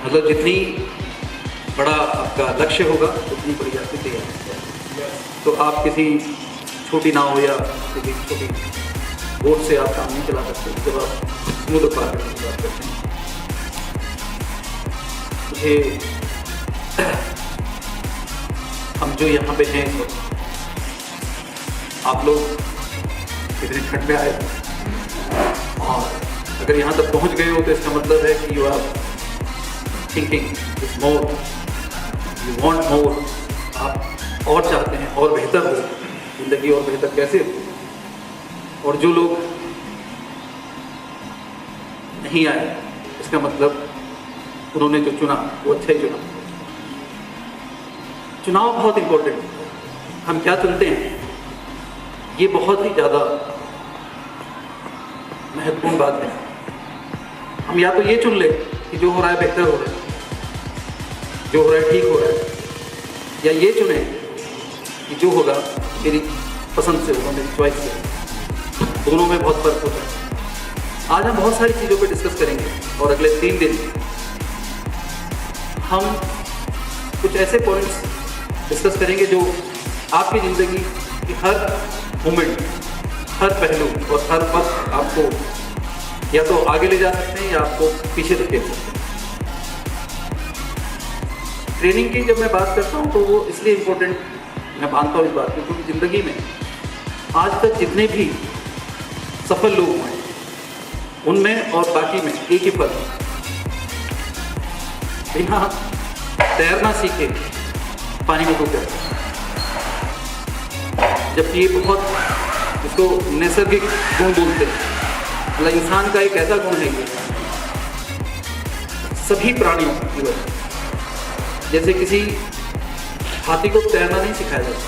मतलब जितनी बड़ा आपका लक्ष्य होगा उतनी बड़ी आपकी तैयारी। तो आप किसी छोटी नाव या किसी छोटी बोट से आप काम नहीं चला सकते जब आप समुद्र पार करने की बात करते हैं। मुझे हम जो यहाँ पे हैं इस वक्त, आप लोग कितने ठंड में आए और अगर यहाँ तक पहुँच गए हो तो इसका मतलब है कि you are thinking is more, you want more. आप और चाहते हैं और बेहतर हो, जिंदगी और बेहतर कैसे हो। और जो लोग नहीं आए इसका मतलब उन्होंने जो चुना वो अच्छा ही चुना। चुनाव बहुत इंपॉर्टेंट है। हम क्या चुनते हैं ये बहुत ही ज़्यादा महत्वपूर्ण बात है। हम या तो ये चुन ले कि जो हो रहा है बेहतर हो रहा है, जो हो रहा है ठीक हो रहा है, या ये चुने कि जो होगा मेरी पसंद से होगा, मेरी चॉइस से। दोनों में बहुत फर्क होता है। आज हम बहुत सारी चीज़ों पे डिस्कस करेंगे और अगले 3 दिन हम कुछ ऐसे पॉइंट्स डिस्कस करेंगे जो आपकी ज़िंदगी की हर मोमेंट, हर पहलू और हर वक्त आपको या तो आगे ले जा सकते हैं या आपको पीछे धकेल सकते हैं। ट्रेनिंग की जब मैं बात करता हूँ तो वो इसलिए इम्पोर्टेंट मैं मानता हूँ इस बात को, क्योंकि ज़िंदगी में आज तक जितने भी सफल लोग हैं उनमें और बाकी में एक ही फर्क है, बिना तैरना सीखे पानी में डूब जाते हैं। जबकि ये बहुत इसको नैसर्गिक गुण बोलते हैं, मतलब इंसान का एक ऐसा गुण है ये सभी प्राणियों की वजह। जैसे किसी हाथी को तैरना नहीं सिखाया जाता,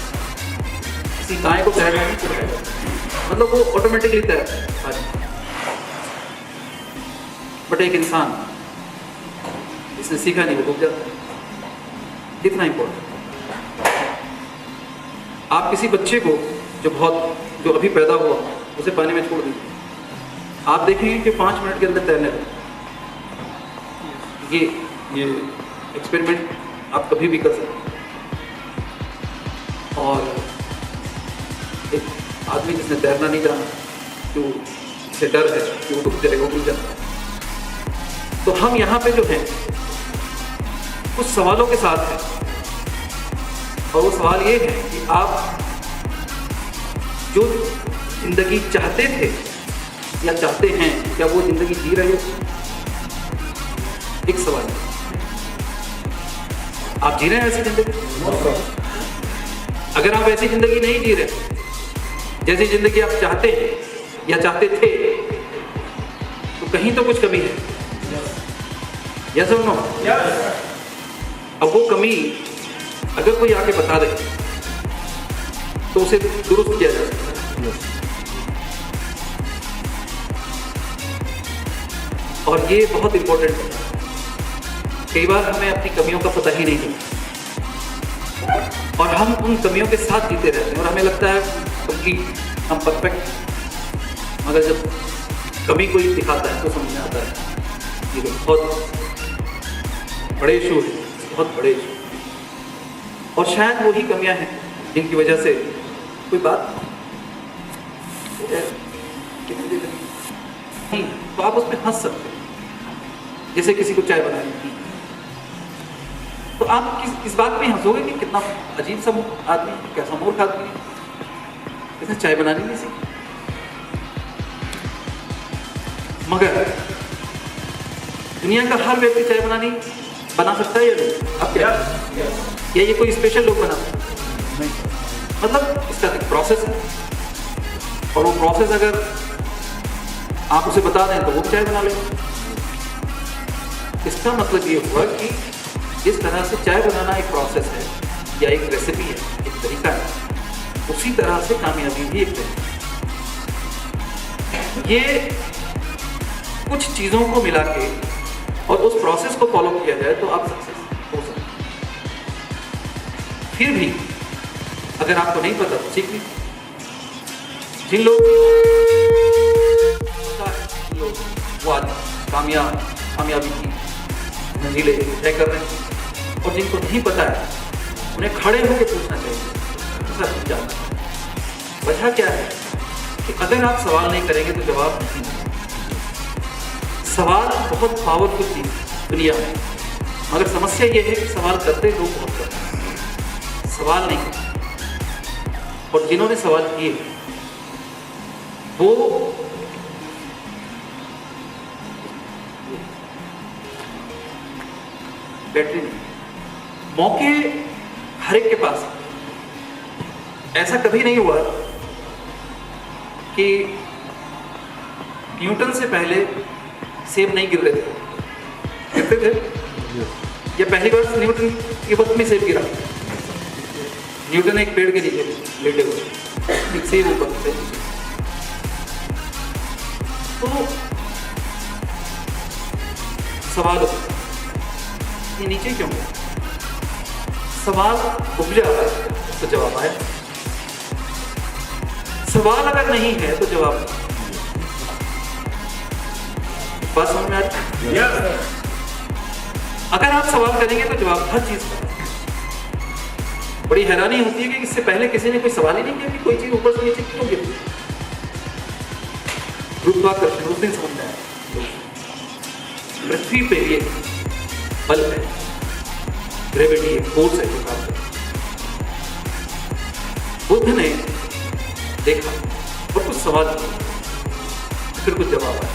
किसी गाय को तैरना नहीं सिखाया जाता, मतलब वो ऑटोमेटिकली तैरता है। बट एक इंसान इसने सीखा नहीं, वो डूब जाता है। इतना इम्पोर्टेंट। आप किसी बच्चे को जो अभी पैदा हुआ उसे पानी में छोड़ दीजिए, आप देखेंगे कि 5 मिनट के अंदर तैरने लगे। ये एक्सपेरिमेंट आप कभी भी कर सकते हैं। और एक आदमी जिसने तैरना नहीं जाना, जो से डर है कि वो डूब जाएगा, वो डूब जाता है। तो हम यहाँ पे जो हैं कुछ सवालों के साथ हैं, और वो सवाल ये है कि आप जो जिंदगी चाहते थे या चाहते हैं, क्या वो जिंदगी जी रहे हो? एक सवाल है, आप जी रहे हैं ऐसी जिंदगी? अगर आप ऐसी जिंदगी नहीं जी रहे जैसी जिंदगी आप चाहते हैं या चाहते थे, तो कहीं तो कुछ कमी है। यस और नो? अब वो कमी अगर कोई आके बता दे तो उसे दुरुस्त किया जा सकता है। और ये बहुत इंपॉर्टेंट है। कई बार हमें अपनी कमियों का पता ही नहीं चलता और हम उन कमियों के साथ जीते रहते हैं और हमें लगता है कंप्लीट, हम परफेक्ट। मगर जब कमी कोई दिखाता है तो समझ में आता है ये बहुत बड़े इशू है, बहुत बड़े इशू। और शायद वही कमियां हैं जिनकी वजह से कोई बात नहीं, तो आप उसमें हंस सकते हैं। जैसे किसी को चाय बनानी थी तो आप इस बात पे हंसोगे कि कितना अजीब सा आदमी, कैसा मूर्ख आदमी है, इसने चाय बनानी नहीं सीखी। मगर दुनिया का हर व्यक्ति चाय बना सकता है या नहीं? अब क्या या ये कोई स्पेशल लोग बना नहीं? मतलब इसका एक प्रोसेस है, और वो प्रोसेस अगर आप उसे बता दें तो वो चाय बना लेगा। इसका मतलब ये हुआ कि जिस तरह से चाय बनाना एक प्रोसेस है या एक रेसिपी है, एक तरीका है, उसी तरह से कामयाबी भी एक तरीका है। ये कुछ चीज़ों को मिला के और उस प्रोसेस को फॉलो किया जाए तो आप सक्सेस हो सकते हैं। फिर भी अगर आपको नहीं पता तो सीख लीजिए। जिन लोग पता है वो आज कामयाबी की मंजिलें तय कर रहे हैं, और जिनको नहीं पता है उन्हें खड़े होकर पूछना चाहिए सर जानना। वजह क्या है कि अगर आप सवाल नहीं करेंगे तो जवाब नहीं मिलेगा। सवाल बहुत पावरफुल चीज दुनिया में, मगर समस्या ये है कि सवाल करते लोग बहुत करते हैं, सवाल नहीं करते। और जिन्होंने सवाल किए वो बैटरी नहीं, मौके हर एक के पास। ऐसा कभी नहीं हुआ कि न्यूटन से पहले सेब नहीं गिर रहे थे, गिरते थे, या पहली बार न्यूटन के वक्त में सेब गिरा। न्यूटन एक पेड़ के नीचे लेटे हुए, एक सेब ऊपर से। तो सवाल ये नीचे क्यों? सवाल उपजा तो जवाब आया, सवाल अगर नहीं है तो जवाब नहीं। बात समझ में आ रही है? अगर आप सवाल करेंगे तो जवाब हर चीज का। बड़ी हैरानी होती है कि इससे पहले किसी ने कोई सवाल ही नहीं किया कि कोई चीज ऊपर से नीचे क्यों गिरती है। गुरुत्वाकर्षण उस दिन समझ में आया, पृथ्वी पे ये बल है, ग्रेविटी है, फोर्स है जो काम करता है। बुद्ध ने देखा और कुछ सवाल किया, फिर कुछ जवाब आया,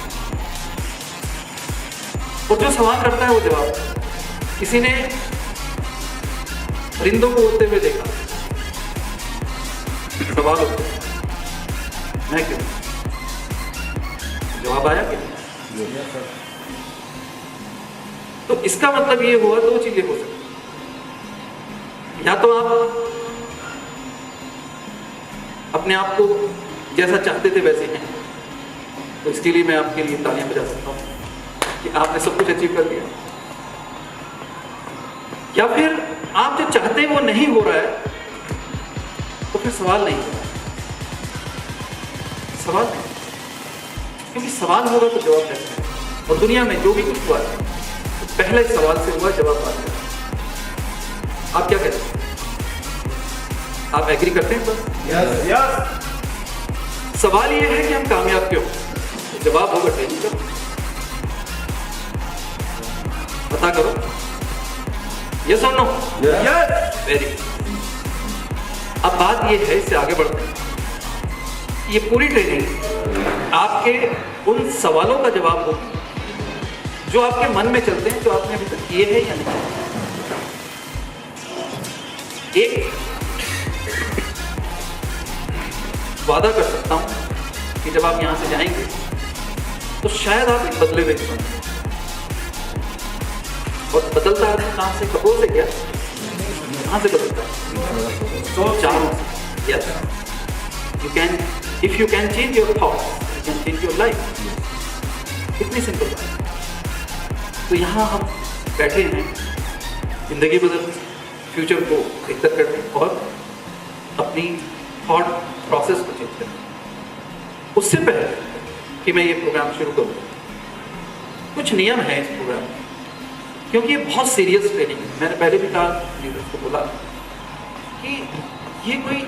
और जो सवाल करता है वो जवाब। किसी ने परिंदों को उड़ते हुए देखा, सवाल उठते, मैं क्यों? जवाब आया कि नहीं? तो इसका मतलब ये हुआ दो चीजें हो सकती, या तो आप अपने आप को जैसा चाहते थे वैसे हैं, तो इसके लिए मैं आपके लिए तालियां बजा सकता हूं कि आपने सब कुछ अचीव कर दिया। या फिर आप जो चाहते हैं वो नहीं हो रहा है, तो फिर सवाल नहीं होगा, सवाल नहीं, क्योंकि सवाल होगा तो जवाब कैसे है। और दुनिया में जो भी कुछ हुआ है तो पहले सवाल से हुआ, जवाब बाद में। आप क्या कहते हैं? आप एग्री करते हैं? बस यस यस। सवाल ये है कि हम कामयाब क्यों? जवाब होगा ट्रेनिंग करो, पता करो। यस और नो? यस। Very good. अब बात ये है, इससे आगे बढ़ते हैं। ये पूरी ट्रेनिंग आपके उन सवालों का जवाब होगी जो आपके मन में चलते हैं, जो आपने अभी तक किए हैं या नहीं। एक वादा कर सकता हूं कि जब आप यहां से जाएंगे तो शायद आप एक बदले में बने। और बदलता है कहां से? कपोल से क्या? कहां से बदलता है? तो चारों से। Yes, you can, if you can change your thoughts, you can change your life. इतनी सिंपल बात। तो यहाँ हम बैठे हैं जिंदगी बदलने, फ्यूचर को बेहतर करने और अपनी थॉट प्रोसेस को चेंज करने। उससे पहले कि मैं ये प्रोग्राम शुरू करूँ, कुछ नियम है इस प्रोग्राम में, क्योंकि ये बहुत सीरियस ट्रेनिंग है। मैंने पहले भी कहा, लीडर्स को बोला कि ये कोई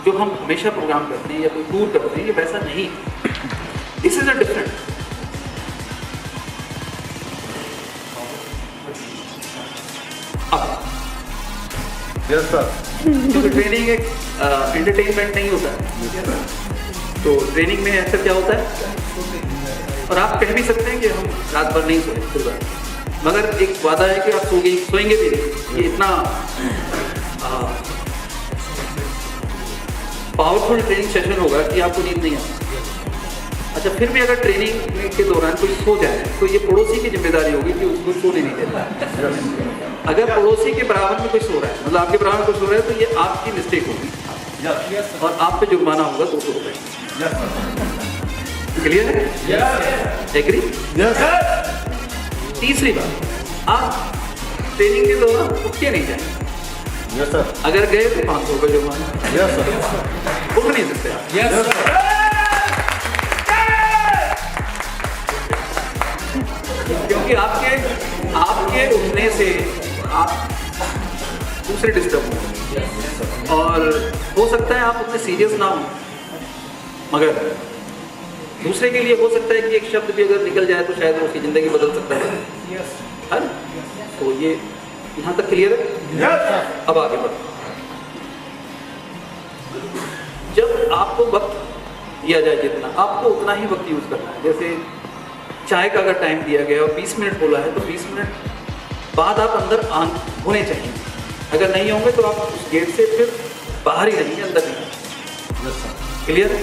जो हम हमेशा प्रोग्राम करते हैं या कोई टूर करते हैं, ये वैसा नहीं। This is a different. Yes sir. क्योंकि ट्रेनिंग एक एंटरटेनमेंट नहीं होता है, तो ट्रेनिंग में ऐसा क्या होता है, और आप कह भी सकते हैं कि हम रात भर नहीं सोए फिर बार, मगर एक वादा है कि आप सोएंगे भी नहीं। ये इतना पावरफुल ट्रेनिंग सेशन होगा कि आपको नींद नहीं आती। अच्छा, फिर भी अगर ट्रेनिंग के दौरान कोई सो जाए तो ये पड़ोसी की जिम्मेदारी होगी कि उसको सोने नहीं देता। अगर पड़ोसी के बराबर में कोई सो रहा है, मतलब आपके बराबर में कोई सो रहा है, तो ये आपकी मिस्टेक होगी और आप पे जुर्माना होगा 200 रुपये। क्लियर है? एग्री? तीसरी बात, आप ट्रेनिंग के दौरान उठ के नहीं जाएंगे। Yes sir. अगर गए तो 500 रुपये जुर्माना। Yes sir. उठ नहीं सकते आप। Yes sir. क्योंकि आपके के उठने से आप दूसरे डिस्टर्ब हो और हो सकता है आप उतने सीरियस ना हो, मगर दूसरे के लिए हो सकता है कि एक शब्द भी अगर निकल जाए तो शायद उसकी ज़िंदगी बदल सकता है ना? तो ये यहाँ तक क्लियर है। अब आगे बढ़ो। जब आपको वक्त दिया जाए जितना, आपको उतना ही वक्त यूज़ करना है। जैसे चाय का अगर टाइम दिया गया और 20 मिनट बोला है तो 20 मिनट बाद आप अंदर होने चाहिए। अगर नहीं होंगे तो आप उस गेट से फिर बाहर ही रहेंगे, अंदर नहीं। क्लियर है?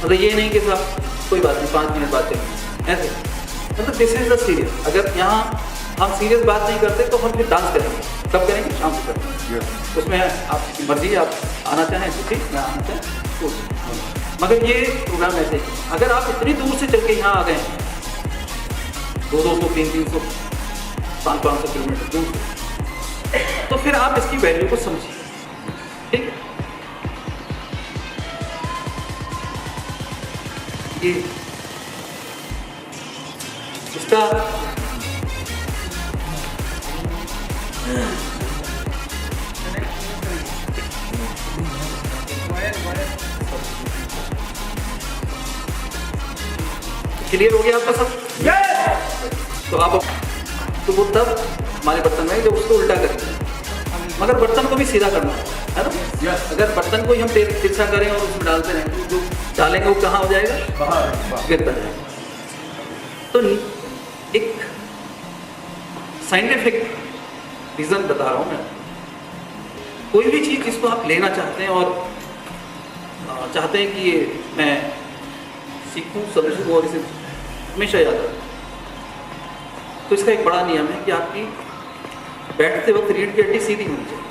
मतलब ये नहीं कि साहब कोई बात नहीं 5 मिनट बात करेंगे, ऐसे मतलब दिस इज द सीरियस। अगर यहाँ हम सीरियस बात नहीं करते तो हम फिर डांस करेंगे। कब करेंगे? शाम को करेंगे। उसमें आपकी मर्जी, आप आना चाहें तो ठीक, ना आना चाहें तो। मगर ये प्रोग्राम ऐसे ही, अगर आप इतनी दूर से चल के यहाँ आ गए 200, 300, 500 किलोमीटर दूर से, तो फिर आप इसकी वैल्यू को समझिए। ठीक है? ये इसका क्लियर हो गया आपका सब? तो आप तो वो तब हमारे बर्तन में जब उसको उल्टा करेंगे, मगर बर्तन को भी सीधा करना है ना। अगर बर्तन को ही हम तिरछा करें और उसमें डालते रहें तो जो डालेंगे वो कहाँ हो जाएगा? गिरता जाएगा। तो एक साइंटिफिक रीज़न बता रहा हूँ मैं। कोई भी चीज़ जिसको आप लेना चाहते हैं और चाहते हैं कि ये मैं सीखूं, समझूं और इसे हमेशा याद रखूं, तो इसका एक बड़ा नियम है कि आपकी बैठते वक्त रीढ़ की हड्डी सीधी होनी चाहिए।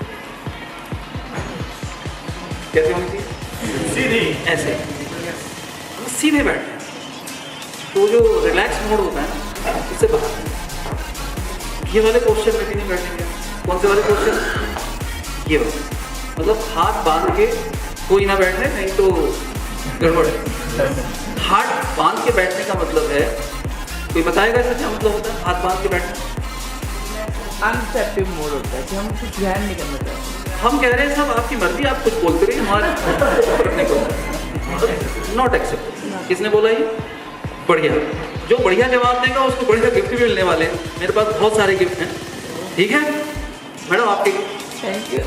कैसे होनी चाहिए? सीधी। ऐसे सीधे बैठे तो जो रिलैक्स मोड होता है ना, उससे बाहर ये वाले पोस्चर में भी नहीं बैठेंगे। कौन से वाले पोस्चर? ये वाले, मतलब हाथ बांध के कोई ना बैठे, नहीं तो गड़बड़ है। हाथ बांध के बैठने का मतलब है, कोई बताएगा इसका क्या मतलब होता है हाथ बांध के बैठना? अनसेप्टिव मोड होता है कि हम कुछ ध्यान नहीं करना चाहते। हम कह रहे हैं साहब आपकी मर्जी, आप कुछ बोलते रहिए, हमारे नॉट एक्सेप्ट। किसने बोला ये? बढ़िया, जो बढ़िया जवाब देगा उसको बढ़िया गिफ्ट भी मिलने वाले हैं। मेरे पास बहुत सारे गिफ्ट हैं। ठीक है मैडम, आपके थैंक यू।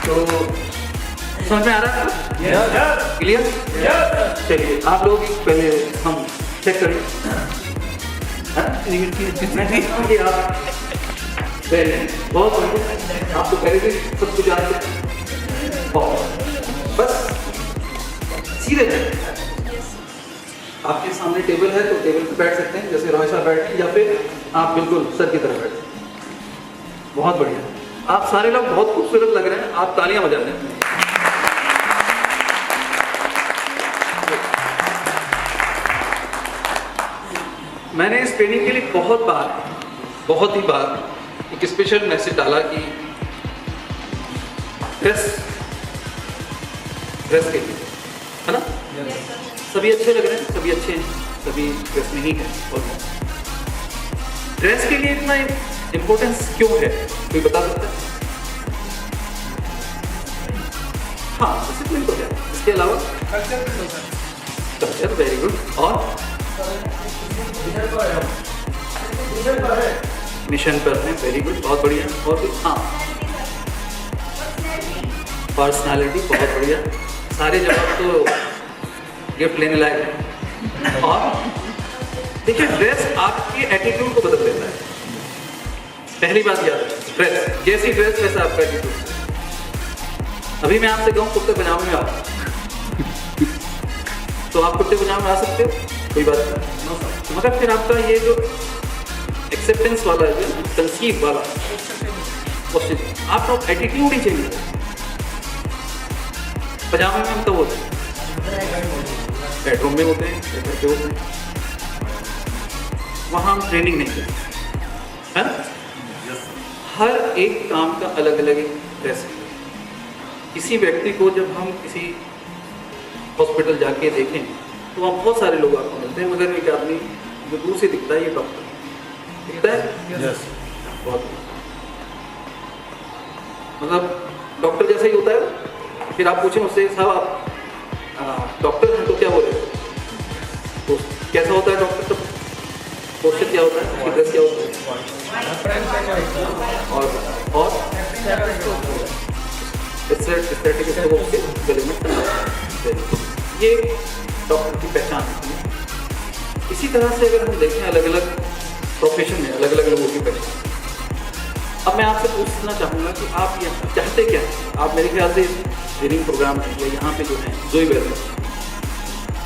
तो समझ में आ रहा है? क्लियर? चलिए आप लोग पहले हम चेक करें। आप पहले बहुत बढ़िया, आपको पहले भी सब कुछ जानते हैं। बस सीधे आपके सामने टेबल है तो टेबल पे बैठ सकते हैं, जैसे रोहित साहब बैठे, या फिर आप बिल्कुल सर की तरफ बैठे। बहुत बढ़िया, आप सारे लोग बहुत खूबसूरत लग रहे हैं, आप तालियां बजा दें। मैंने इस ट्रेनिंग के लिए बहुत ही बार एक स्पेशल मैसेज डाला कि ड्रेस के लिए, है ना? सभी अच्छे लग रहे हैं, सभी अच्छे हैं, सभी ड्रेस में ही है। और ड्रेस के लिए इतना इम्पोर्टेंस क्यों है, कोई बता सकता है? हाँ, डिसिप्लिन तो है, इसके अलावा कल्चर, वेरी गुड। और मिशन पर हैं, वेरी गुड, बहुत बढ़िया। और भी, हाँ, पर्सनालिटी, बहुत बढ़िया। सारे जवाब तो गिफ्ट लेने लायक है। और देखिए, ड्रेस आपके एटीट्यूड को बदल देता है। पहली बात याद रखें, ड्रेस जैसी ड्रेस वैसा आपका एटीट्यूड। अभी मैं आपसे कहूँ कुर्ते पजामे में आओ, तो आप कुर्ते पजामे में आ सकते हो, कोई बात नहीं। मगर फिर आपका ये जो एक्सेप्टेंस वाला है, कंसीव वाला क्वेश्चन, आपका एटीट्यूड ही चाहिए। पजामे में हम तो होते हैं, बेडरूम में होते हैं, घर पे होते हैं, वहाँ हम ट्रेनिंग नहीं करते, है ना? हर एक काम का अलग अलग एक ड्रेस है। किसी व्यक्ति को जब हम किसी हॉस्पिटल जाके देखें तो वहाँ बहुत सारे लोग आपको मिलते हैं, मगर एक आदमी जो दूर से दिखता है ये डॉक्टर दिखता है। यस बहुत मतलब डॉक्टर जैसा ही होता है। फिर आप पूछें उससे साहब आप डॉक्टर हैं तो क्या बोले, तो कैसा होता है डॉक्टर का क्वेश्चन क्या होता है, उसकी ड्रेस क्या होता है और एस्थेटिक इसको उसके गले में ये डॉक्टर की पहचान होती है। इसी तरह से अगर हम देखें अलग अलग प्रोफेशन में अलग अलग लोगों की पहचान। अब मैं आपसे पूछना चाहूँगा कि आप ये चाहते क्या हैं? आप मेरे ख्याल से ट्रेनिंग प्रोग्राम है या यहाँ पे जो है जोई वेलनेस,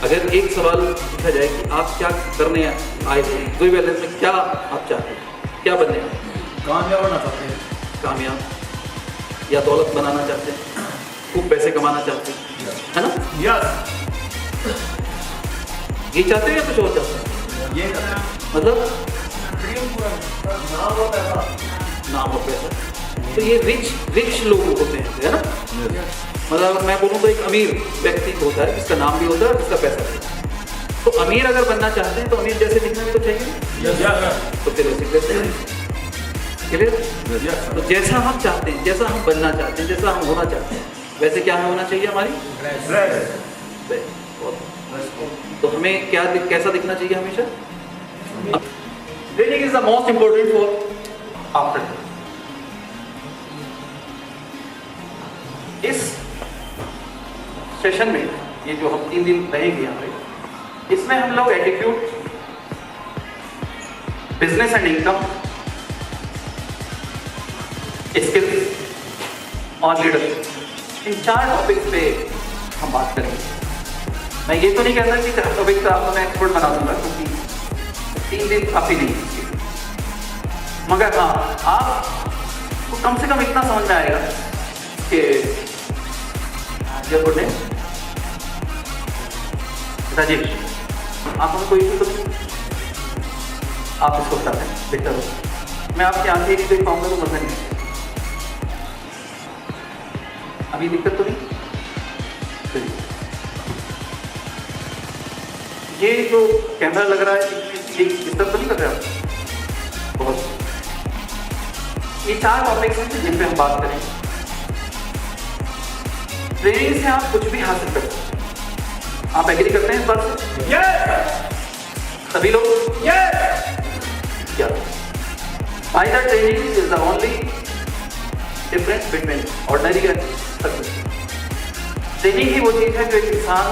अगर एक सवाल पूछा जाए कि आप क्या करने आए थे जोई वेलनेस में, क्या आप चाहते हैं, क्या बनने आए? कामयाब होना चाहते हैं। कामयाब या दौलत बनाना चाहते हैं, खूब पैसे कमाना चाहते हैं, है ना? यस ये चाहते हैं या कुछ और चाहते हैं? ये मतलब ड्रीम पूरा नाम और पैसा। नाम और पैसा। तो ये रिच लोग होते हैं, है ना? मतलब मैं बोलूँ तो एक अमीर व्यक्ति होता है जिसका नाम भी होता है और जिसका पैसा भी होता है। तो अमीर अगर बनना चाहते हैं तो अमीर जैसे दिखना भी तो चाहिए, तो फिर वैसे करते हैं। क्लियर? तो जैसा हम चाहते हैं, जैसा हम बनना चाहते हैं, जैसा हम होना चाहते हैं, वैसे क्या होना चाहिए हमारी ड्रेस। तो हमें क्या कैसा दिखना चाहिए हमेशा? Training is the most important for after. इस सेशन में ये जो हम 3 दिन रहेंगे यहाँ पे, इसमें हम लोग attitude, business and income, skills और लीडरशिप, इन 4 टॉपिक्स पे हम बात करेंगे। मैं ये तो नहीं कहता कि टॉपिक तो आपको मैं एक्सपर्ट बना दूंगा, क्योंकि 3 दिन काफी नहीं है, मगर हाँ आपको कम से कम इतना समझ में आएगा कि गुड नेम राजेश, आप हमें कोई इशू तो नहीं, आप इसको बताते हैं बेहतर हो। मैं आपके आंखें नहीं देख पाऊंगा तो मजा नहीं आएगा। अभी दिक्कत तो नहीं? ये जो कैमरा लग रहा है ये डिस्टर्ब तो नहीं कर रहा है? बहुत। ये 4 टॉपिक्स हैं जिन पे हम बात करेंगे। ट्रेनिंग से आप कुछ भी हासिल कर सकते हैं। आप एग्री करते हैं इस बात से? यस सभी लोग? यस क्या? Final training is the only difference between ordinary and success. Training ही वो चीज है जो एक इंसान,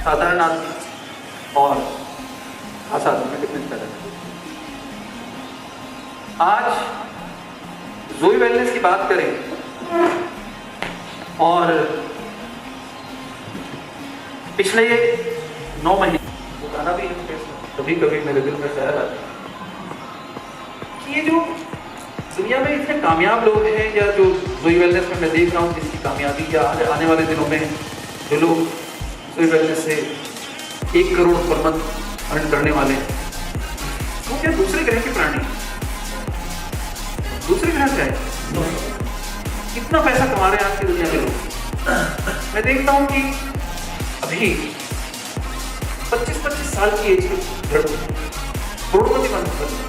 साधारण आदमी और खास आदमी में डिफरेंस पैदा करता है। आज जोई वेलनेस की बात करें और पिछले 9 महीने बताना भी है, कभी कभी मेरे दिल में ख्याल आता है कि ये जो दुनिया में इतने कामयाब लोग हैं, या जो जोई वेलनेस में मैं देख रहा हूँ जिसकी कामयाबी, या आने वाले दिनों में जो लोग जोई वेलनेस से 1 करोड़ पर मंथ अर्न करने वाले हैं, वो क्या दूसरे ग्रह के प्राणी? दूसरे ग्रह से आए? कितना पैसा कमा रहे हैं आज की दुनिया के लोग? मैं देखता हूँ कि अभी 25-25 साल की एज के लड़के करोड़पति बन सकते हैं,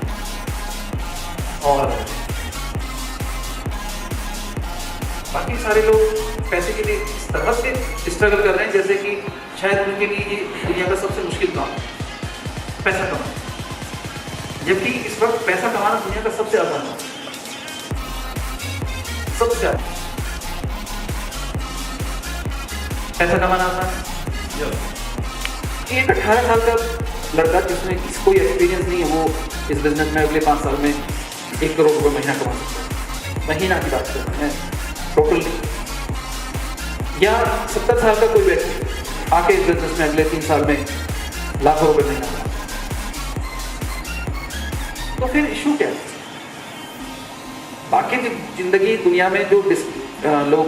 और बाकी सारे लोग पैसे के लिए इस तरह से स्ट्रगल कर रहे हैं जैसे कि शायद उनके लिए ये दुनिया का सबसे मुश्किल काम है, पैसा कमाना। जबकि इस वक्त पैसा कमाना दुनिया का सबसे आसान काम है, सबसे ज्यादा पैसा कमाना आसान है। एक 18 साल का लड़का जिसमें कोई एक्सपीरियंस नहीं है, वो इस बिजनेस में अगले 5 साल में 1 करोड़ रुपये महीना कमा सकता है। महीना की बात करते हैं, टोटल नहीं। या 70 साल का कोई व्यक्ति आके इस बिजनेस में अगले 3 साल में लाखों रुपए महीना कमा। तो फिर इशू क्या है? बाकी जिंदगी दुनिया में जो लोग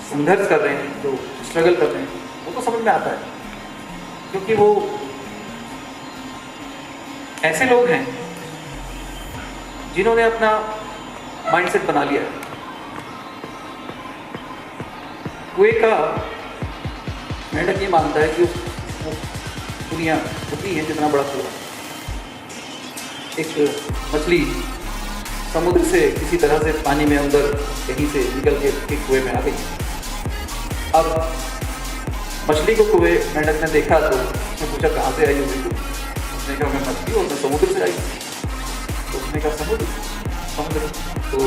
संघर्ष कर रहे हैं, जो स्ट्रगल कर रहे हैं, वो तो समझ में आता है, क्योंकि वो ऐसे लोग हैं जिन्होंने अपना माइंडसेट बना लिया है। कुएं का मेंढक ये मानता है कि वो दुनिया उतनी है जितना बड़ा कुआं। एक मछली समुद्र से किसी तरह से पानी में अंदर कहीं से निकल के एक कुएं में आ गई। अब मछली को कुएं मेंढक ने देखा तो उसने पूछा कहाँ से आई होगी? उसने कहा मैं मछली और मैं समुद्र से आई। तो उसने कहा समुद्र तो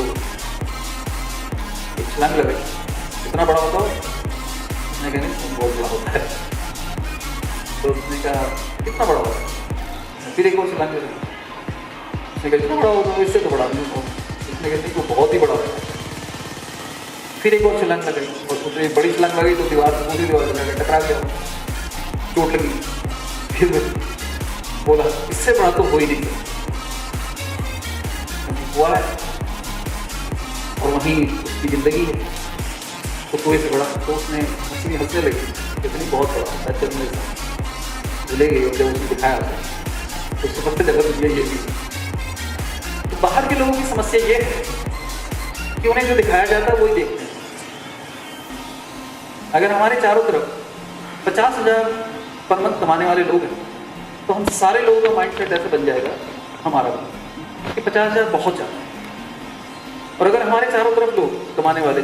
एक छलांग लगाई। कितना बड़ा होता है? उसने कहा नहीं बहुत बड़ा होता है। तो उसने कहा कितना बड़ा होता है? फिर एक और छलांग लगाई। उसने कहा कितना बड़ा होगा? इससे तो बड़ा नहीं होगा। उसने कहा नहीं वो बहुत ही बड़ा होता है। फिर एक और छलांग लगाई और उसने बड़ी छलांग लगाई तो दीवार पूरी दीवार से लगा टकरा गया, चोट लगी। फिर बोला इससे बड़ा तो हो ही नहीं हुआ है और वहीं उसकी ज़िंदगी है तो कोई से बड़ा। तो उसने मछली हंसने लगी कितनी बहुत बड़ा होता है। चलने से ले गई और जब उसने दिखाया तो उससे सबसे ज़्यादा दुनिया ये थी। तो बाहर के लोगों की समस्या ये है कि उन्हें जो दिखाया जाता है वही देखते हैं। अगर हमारे चारों तरफ 50,000 पर मंथ कमाने वाले लोग हैं तो हम सारे लोगों का माइंड सेट ऐसे बन जाएगा हमारा भी कि 50,000 बहुत ज़्यादा है। और अगर हमारे चारों तरफ लोग कमाने वाले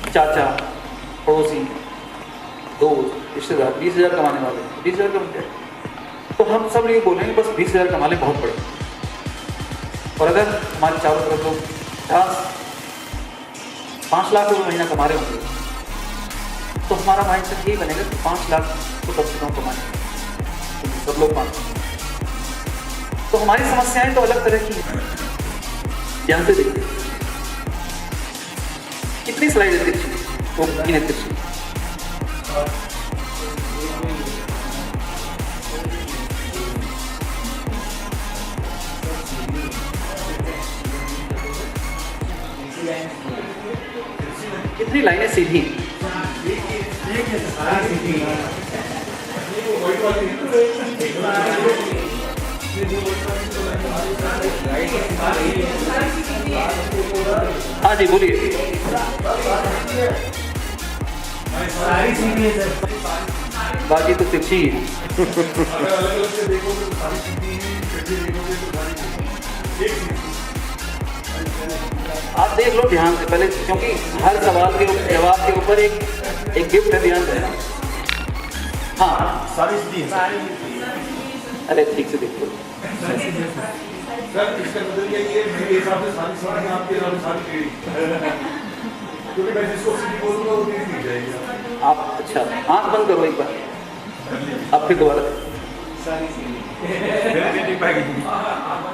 चाचा पड़ोसी दोस्त रिश्तेदार 20,000 कमाने वाले 20,000 का बन जाए तो हम सब ये बोलेंगे बस 20,000 कमा लें बहुत बड़े। और अगर हमारे चारों तरफ लोग 5 लाख रुपये महीना कमा रहे होंगे तो हमारा माइंड सेट यही बनेगा कि 5 लाख तो कम से कम कमाने तो सब लोग 5। तो हमारी समस्याएं तो अलग तरह की हैं। ध्यान से देखिए कितनी स्लाइड है तिरछी वो गिने तिरछी। कितनी लाइनें सीधी हाँ जी बोलिए। बाकी तो तिरछी है। आप देख लो ध्यान से पहले क्योंकि हर सवाल के जवाब के ऊपर एक गिफ्ट है, ध्यान देना। हाँ सारी सीधी है। अरे ठीक से देखो सर इसका मतलब ये है मेरे हिसाब से सारी सीधी आपके हिसाब से सारी टेढ़ी क्योंकि मैं जिसको सीधी बोलूंगा वो टेढ़ी दिख जाएगी। आप अच्छा आँख बंद करो एक बार अब फिर दोबारा।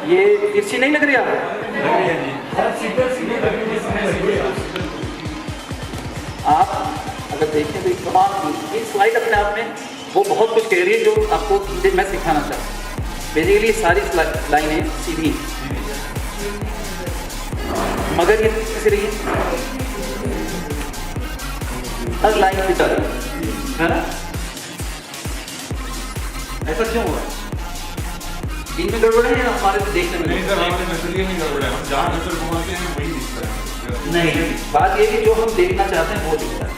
ये तिरछी नहीं लग रही आप अगर देखें तो एक तमाम ये स्लाइड अपने आप में वो बहुत कुछ कह रही है जो आपको मैं सिखाना चाहता हूँ। बेसिकली सारी लाइनें सीधी मगर ये कैसे रही है हर लाइन की तरह है ना? ऐसा क्यों हुआ? इनमें गड़बड़ है या हमारे से देखने में? नहीं सर हमारे नजरिए में गड़बड़ है। हम जहाँ नजर घुमाते हैं वही दिखता है। नहीं बात ये कि जो हम देखना चाहते हैं वो दिखता है।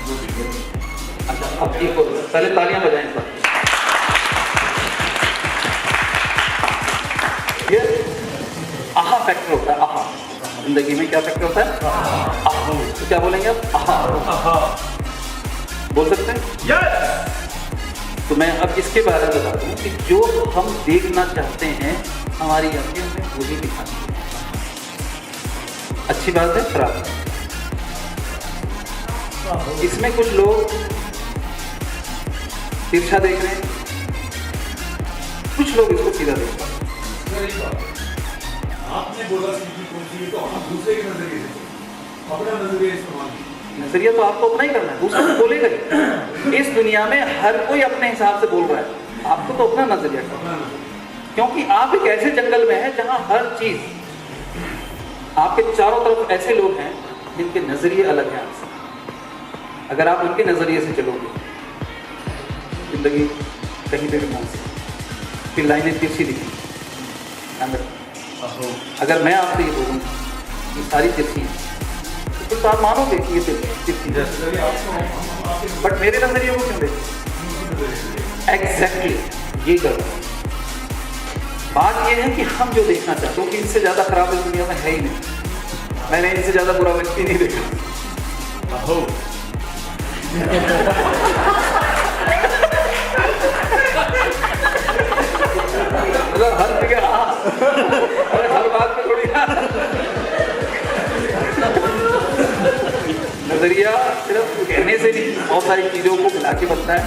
अच्छा अब एक और पहले तालियां बजाएं इस बात। ये आहा फैक्टर होता है। आहा जिंदगी में क्या फैक्टर होता है? आहा। तो क्या बोलेंगे आप? आहा बोल सकते हैं? यस। तो मैं अब इसके बारे में बता दूं कि जो हम देखना चाहते हैं हमारी आंखें हमें वही दिखाती हैं। अच्छी बात है खराब है? इसमें कुछ लोग तिरछा देख रहे हैं, कुछ लोग इसको सीधा देख रहे हैं। आपने बोला सीधी कौन सी है तो हम दूसरे के नजरिए से अपना नजरिया इस्तेमाल कीजिए। नजरिया तो आपको अपना ही करना है, दूसरा तो बोलेगा ही। इस दुनिया में हर कोई अपने हिसाब से बोल रहा है, आपको तो अपना नजरिया करना है। क्योंकि आप एक ऐसे जंगल में हैं जहां हर चीज आपके चारों तरफ ऐसे लोग हैं जिनके नजरिए अलग हैं आपसे। अगर आप उनके नजरिए से चलोगे जिंदगी कहीं पे भी पहुंच सकती। फिर लाइनें तिरछी दिखेंगी। अगर मैं आपसे ये बोलूँ कि सारी तिरछी फिर तो आप मानोगे कि ये तिथि है। जैसे आपको हम आपके बट मेरे नजरिए को क्यों देखते? एग्जैक्टली ये गलत। बात ये है कि हम जो देखना चाहते हैं कि इनसे ज्यादा खराब इस दुनिया में है ही नहीं। मैंने इनसे ज्यादा बुरा व्यक्ति नहीं देखा। हो मतलब हर जगह अरे हर बात में थोड़ी नजरिया सिर्फ कहने से नहीं, बहुत सारी चीजों को मिला के बनता है।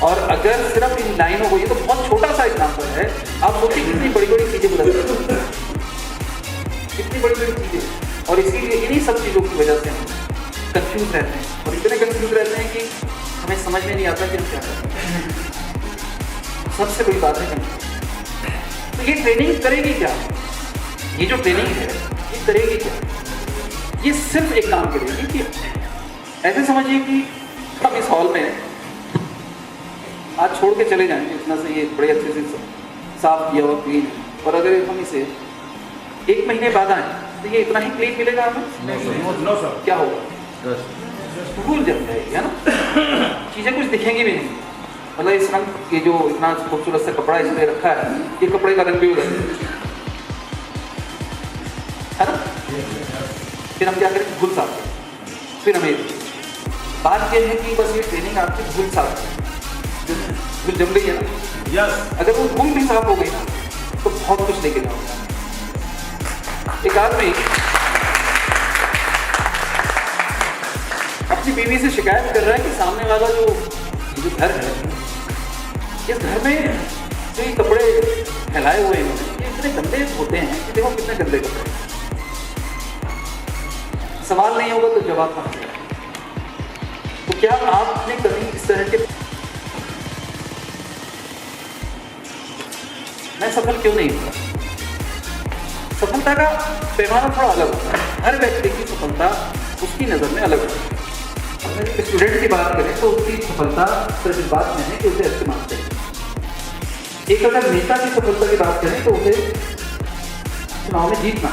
और अगर सिर्फ इन लाइनों को, ये तो बहुत छोटा सा एग्जाम्पल है, आप सोचिए कितनी बड़ी बड़ी चीजें बदल सकते हैं, कितनी बड़ी बड़ी चीजें। और इसीलिए इन्हीं सब चीजों की वजह से हम कंफ्यूज रहते हैं, और इतने कंफ्यूज रहते हैं कि हमें समझ में नहीं आता कि हम क्या करते हैं। सबसे बड़ी बात है कंफ्यूज। तो ये ट्रेनिंग करेगी क्या? ये जो ट्रेनिंग है ये करेगी क्या? ये सिर्फ एक काम करेगी कि ऐसे समझिए कि हम इस हॉल में आज छोड़ के चले जाएंगे, इतना से ये बड़े अच्छे से साफ किया हुआ क्लीन है, और अगर हम इसे 1 महीने बाद आए तो ये इतना ही क्लीन मिलेगा हमें? No sir. क्या होगा? भूल जम जाएगी, है ना? चीजें कुछ दिखेंगी भी नहीं। मतलब इस रंग, ये जो इतना खूबसूरत सा कपड़ा इसमें रखा है, ये कपड़े का रंग भी उधर है ना? फिर हम क्या करें? भूल साफ करें। फिर हमें बात यह है कि बस ये ट्रेनिंग आपकी भूल साफ करें। भूल जम गई है ना? यस। अगर वो भूल भी साफ हो गई ना तो बहुत कुछ लेके जाओगे। एक आदमी अपनी बीवी से शिकायत कर रहा है कि सामने वाला जो घर है, इस घर में जो ये कपड़े फैलाए हुए हैं ये इतने गंदे होते हैं कि देखो कितने गंदे कपड़े। सवाल नहीं होगा तो जवाब कहाँ से? तो क्या आपने कभी इस तरह के, मैं सफल क्यों नहीं हुआ? सफलता का पैमाना थोड़ा अलग होता है। हर व्यक्ति की सफलता उसकी नज़र में अलग होती है। अगर एक स्टूडेंट की बात करें तो उसकी सफलता सिर्फ इस बात में है कि उसे अच्छे मार्क्स चाहिए। एक अगर नेता की सफलता की बात करें तो उसे चुनाव में जीतना।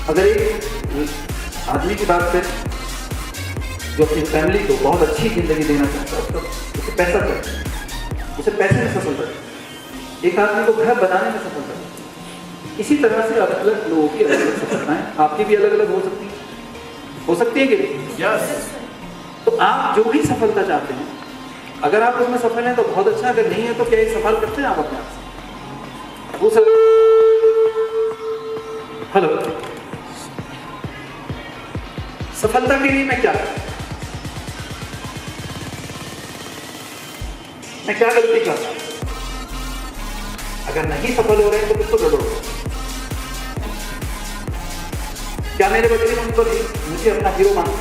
अगर एक आदमी की बात करें जो अपनी फैमिली को बहुत अच्छी जिंदगी देना चाहता है, तो उसे पैसा चाहिए, उसे पैसे में सफलता चाहिए। एक आदमी को घर बनाने में सफलता है। इसी तरह से अलग अलग लोगों की अलग अलग सफलताएं, आपकी भी अलग अलग हो सकती है कि यस। तो आप जो भी सफलता चाहते हैं, अगर आप उसमें सफल हैं तो बहुत अच्छा, अगर नहीं है तो क्या एक सवाल करते हैं आप अपने आप से? वो सर, हेलो, सफलता के लिए मैं क्या करूं? मैं क्या गलती कर रहा हूं? अगर नहीं सफल हो रहे हैं तो किसको लड़ो? क्या मेरे बच्चे उनको मुझे अपना हीरो मानते?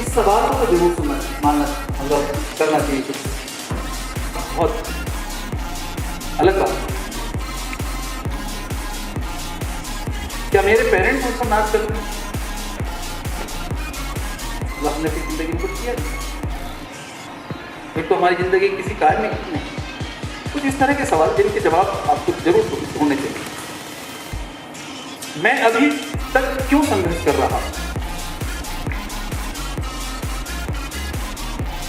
इस सवाल को तो जरूर मानना, मतलब करना चाहिए। बहुत अलग बात। क्या मेरे पेरेंट्स उनको नाच करते हैं? हमने अपनी जिंदगी में कुछ किया फिर तो हमारी जिंदगी किसी कार्य में नहीं। कुछ इस तरह के सवाल जिनके जवाब आपको जरूर ढूंढने चाहिए। मैं अभी तक क्यों संघर्ष कर रहा हूं?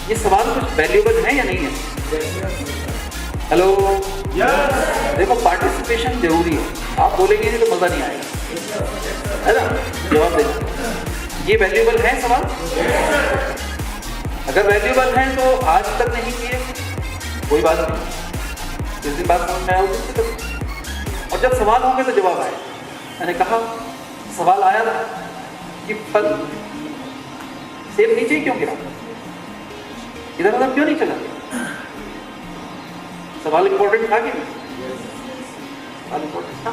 ये सवाल कुछ वैल्यूएबल है या नहीं है? हेलो, देखो पार्टिसिपेशन जरूरी है। आप बोलेंगे नहीं तो मजा नहीं आएगा, है ना? जवाब देना। ये वैल्यूएबल है सवाल? अगर वैल्यूएबल है तो आज तक नहीं किए, कोई बात नहीं, जिस दिन बात समझ में आया उस दिन करो। और जब सवाल होंगे तो जवाब आए। मैंने कहा सवाल आया था कि फल सेब नीचे क्यों गिरा, इधर उधर क्यों नहीं चला? सवाल इंपॉर्टेंट था कि नहीं? सवाल इंपॉर्टेंट था।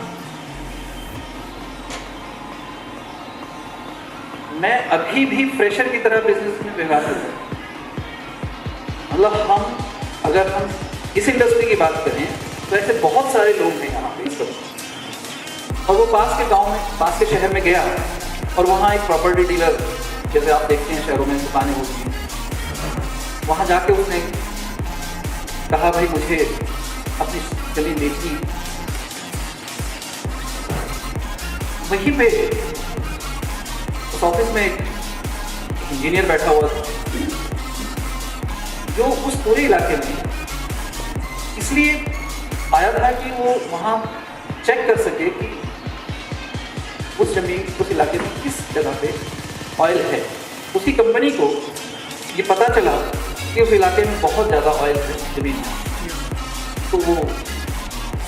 मैं अभी भी फ्रेशर की तरह बिजनेस में व्यवहार करता हूं। मतलब अगर हम इस इंडस्ट्री की बात करें तो ऐसे बहुत सारे लोग हैं यहाँ पे इस वक्त। और वो पास के गांव में, पास के शहर में गया और वहाँ एक प्रॉपर्टी डीलर, जैसे आप देखते हैं शहरों में दुकानें होती हैं, वहाँ जाके उसने कहा भाई मुझे अपनी जमीन बेचनी। वहीं पे उस ऑफिस में एक इंजीनियर बैठा हुआ था जो उस पूरे इलाके में इसलिए आया था कि वो वहाँ चेक कर सके कि उस जमीन, उस इलाके में किस जगह पे ऑयल है। उसकी कंपनी को ये पता चला कि उस इलाके में बहुत ज़्यादा ऑयल है जमीन में, तो वो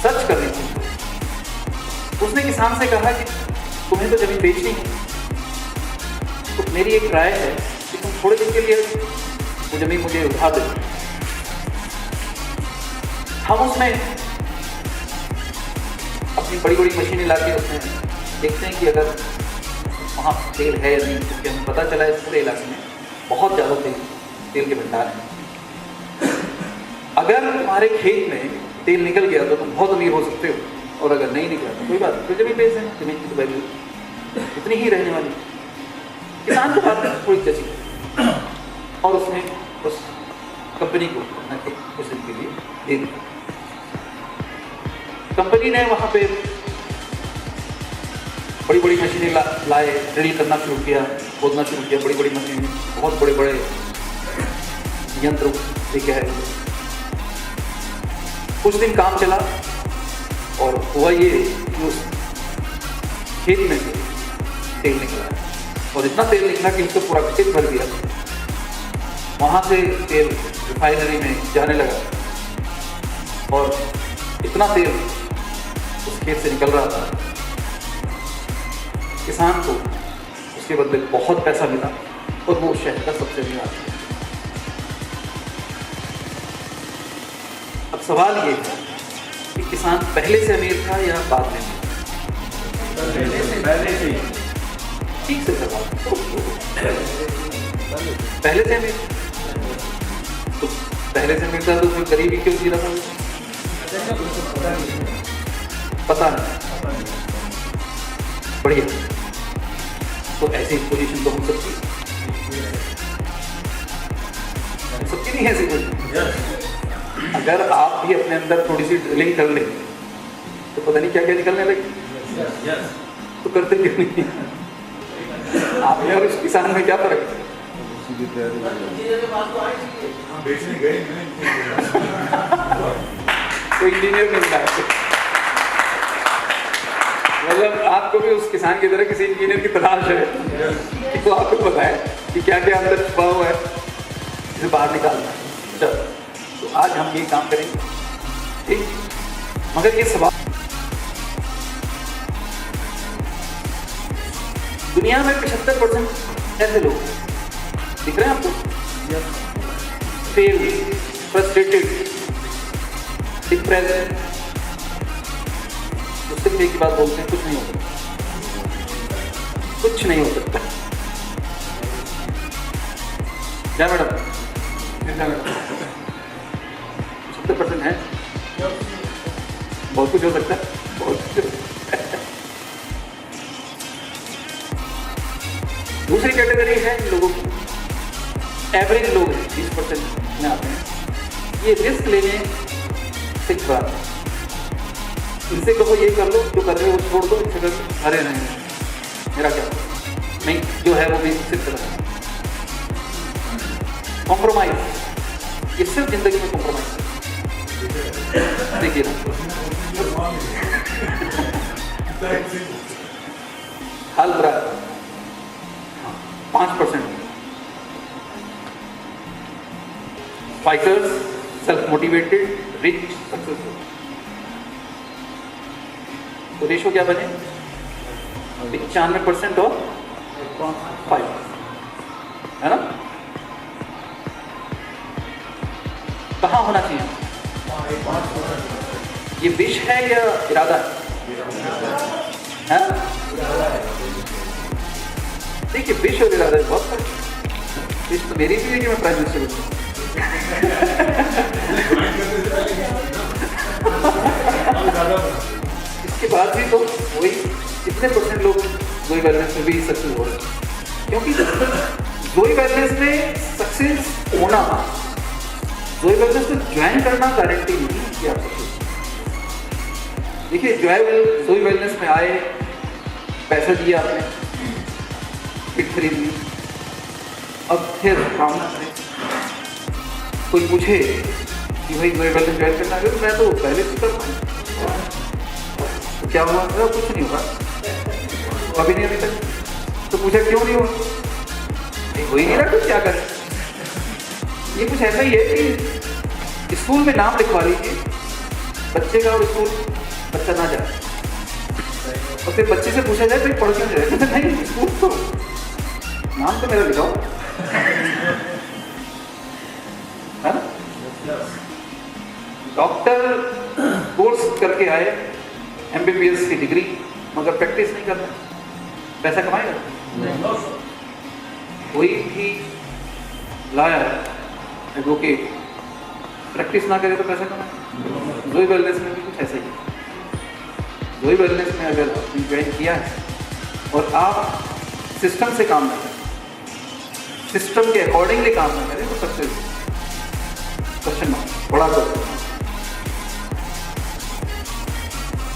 सर्च कर रही थी। उसने किसान से कहा कि तुम्हें तो जमीन बेचनी है, तो मेरी एक राय है कि तुम थोड़े दिन के लिए वो जमीन मुझे उठा दो। हम उसमें अपनी बड़ी बड़ी मशीनें ला के उसमें देखते हैं कि अगर वहाँ तेल है या नहीं, क्योंकि हमें पता चला इस पूरे इलाके में बहुत ज़्यादा तेल के भंडार हैं। अगर तुम्हारे खेत में तेल निकल गया तो तुम बहुत अमीर हो सकते हो, और अगर नहीं निकला तो कोई बात, फिर जमीन बेच दें, जमीन की तो वैल्यू इतनी ही रहने वाली। किसान को बात थोड़ी जची और उसने उस कंपनी को अपना खेत कुछ दिन के लिए दे दिया। कंपनी ने वहाँ पे बड़ी बड़ी मशीनें लाए, ड्रिल करना शुरू किया, खोदना शुरू किया, बड़ी बड़ी मशीनें, बहुत बड़े बड़े यंत्र लेके आए। कुछ दिन काम चला और हुआ ये कि उस खेत में से तेल निकला, और इतना तेल निकला कि उसको पूरा खेत भर दिया। वहाँ से तेल रिफाइनरी में जाने लगा और इतना तेल उस खेत से निकल रहा था, किसान को उसके बदले बहुत पैसा मिला और वो शहर का सबसे अमीर आदमी। अब सवाल ये है कि किसान पहले से अमीर था या बाद में? पहले से ही। ठीक से सवाल, पहले से अमीर। तो पहले से अमीर था तो उसमें गरीबी क्यों जी रहा था? पता नहीं। बढ़िया, तो ऐसी पोजीशन तो हम सबकी नहीं है ऐसी पोजीशन। अगर आप भी अपने अंदर थोड़ी सी ड्रिलिंग कर लें तो पता नहीं क्या क्या निकलने लगे। तो करते क्यों नहीं? आप में और उस किसान में क्या फर्क है? बेचने गए तो इंजीनियर मिल रहा है, मतलब आपको भी उस किसान की तरह किसी इंजीनियर की तलाश है तो आपको पता है कि क्या क्या अंदर छुपा हुआ है, इसे बाहर निकालना है। चलो, तो आज हम ये काम करेंगे, ठीक। मगर ये सवाल, दुनिया में 75% ऐसे लोग दिख रहे हैं आपको, फेल, फ्रस्ट्रेटेड, डिप्रेस्ड, उससे भी एक ही बात बोलते हैं, कुछ नहीं हो सकता, कुछ नहीं हो सकता। क्या मैडम? 70% है, बहुत कुछ हो सकता है, बहुत कुछ। दूसरी कैटेगरी है इन लोगों की, एवरेज लोग हैं, 20% में आते हैं। ये रिस्क लेने से खराब है। इनसे कहो ये कर लो, जो कर रहे हो वो छोड़ दो, इनसे कर लो, अरे नहीं मेरा क्या, नहीं जो है वो भी सिर्फ करना। कॉम्प्रोमाइज, ये सिर्फ जिंदगी में कॉम्प्रोमाइज। देखिए ना, हाल बुरा, 5% fighters, self motivated, rich, successful. तो रेशो क्या बने? 95% और 5, है ना? कहाँ होना चाहिए? ये विश है या इरादा है? देखिए, विश और इरादा बहुत फर्क है। विश तो मेरी भी है कि मैं प्राइम मिनिस्टर बनूं। इसके बाद भी तो वही कितने % लोग जोई वेलनेस में भी सक्सेस हो रहे हैं, क्योंकि जोई वेलनेस में सक्सेस होना, जोई वेलनेस में ज्वाइन करना गारंटी नहीं है कि आप सक्सेस। देखिए, जोई वेलनेस में आए, पैसा दिया आपने, किट खरीद ली। अब फिर काम ना करें, कोई पूछे कि भाई मेरे वेलनेस ज्वाइन करना है, मैं तो पहले से करता हूँ, तो क्या हुआ? मेरा कुछ नहीं हुआ, अभी नहीं, अभी तक। तो पूछा क्यों नहीं हुआ? नहीं हो ही नहीं रहा, कुछ क्या करें? ये कुछ ऐसा ही है कि स्कूल में नाम लिखवा लीजिए बच्चे का और स्कूल बच्चा ना जाए, और फिर बच्चे से पूछा जाए तो पढ़ क्यों जाए? नहीं, स्कूल तो नाम तो मेरा लिखाओ, है ना? डॉक्टर कोर्स करके आए, MBBS की डिग्री, मगर प्रैक्टिस नहीं करना, पैसा कमाएगा? कोई भी लाया एडवोकेट प्रैक्टिस ना करे तो पैसा कमाए। जोई वेलनेस में भी कुछ ऐसा ही है। जोई वेलनेस में अगर आपने ज्वाइन किया है और आप सिस्टम से काम ना करें, सिस्टम के अकॉर्डिंगली काम ना करें, तो सक्सेस क्वेश्चन मार्क, बड़ा क्वेश्चन।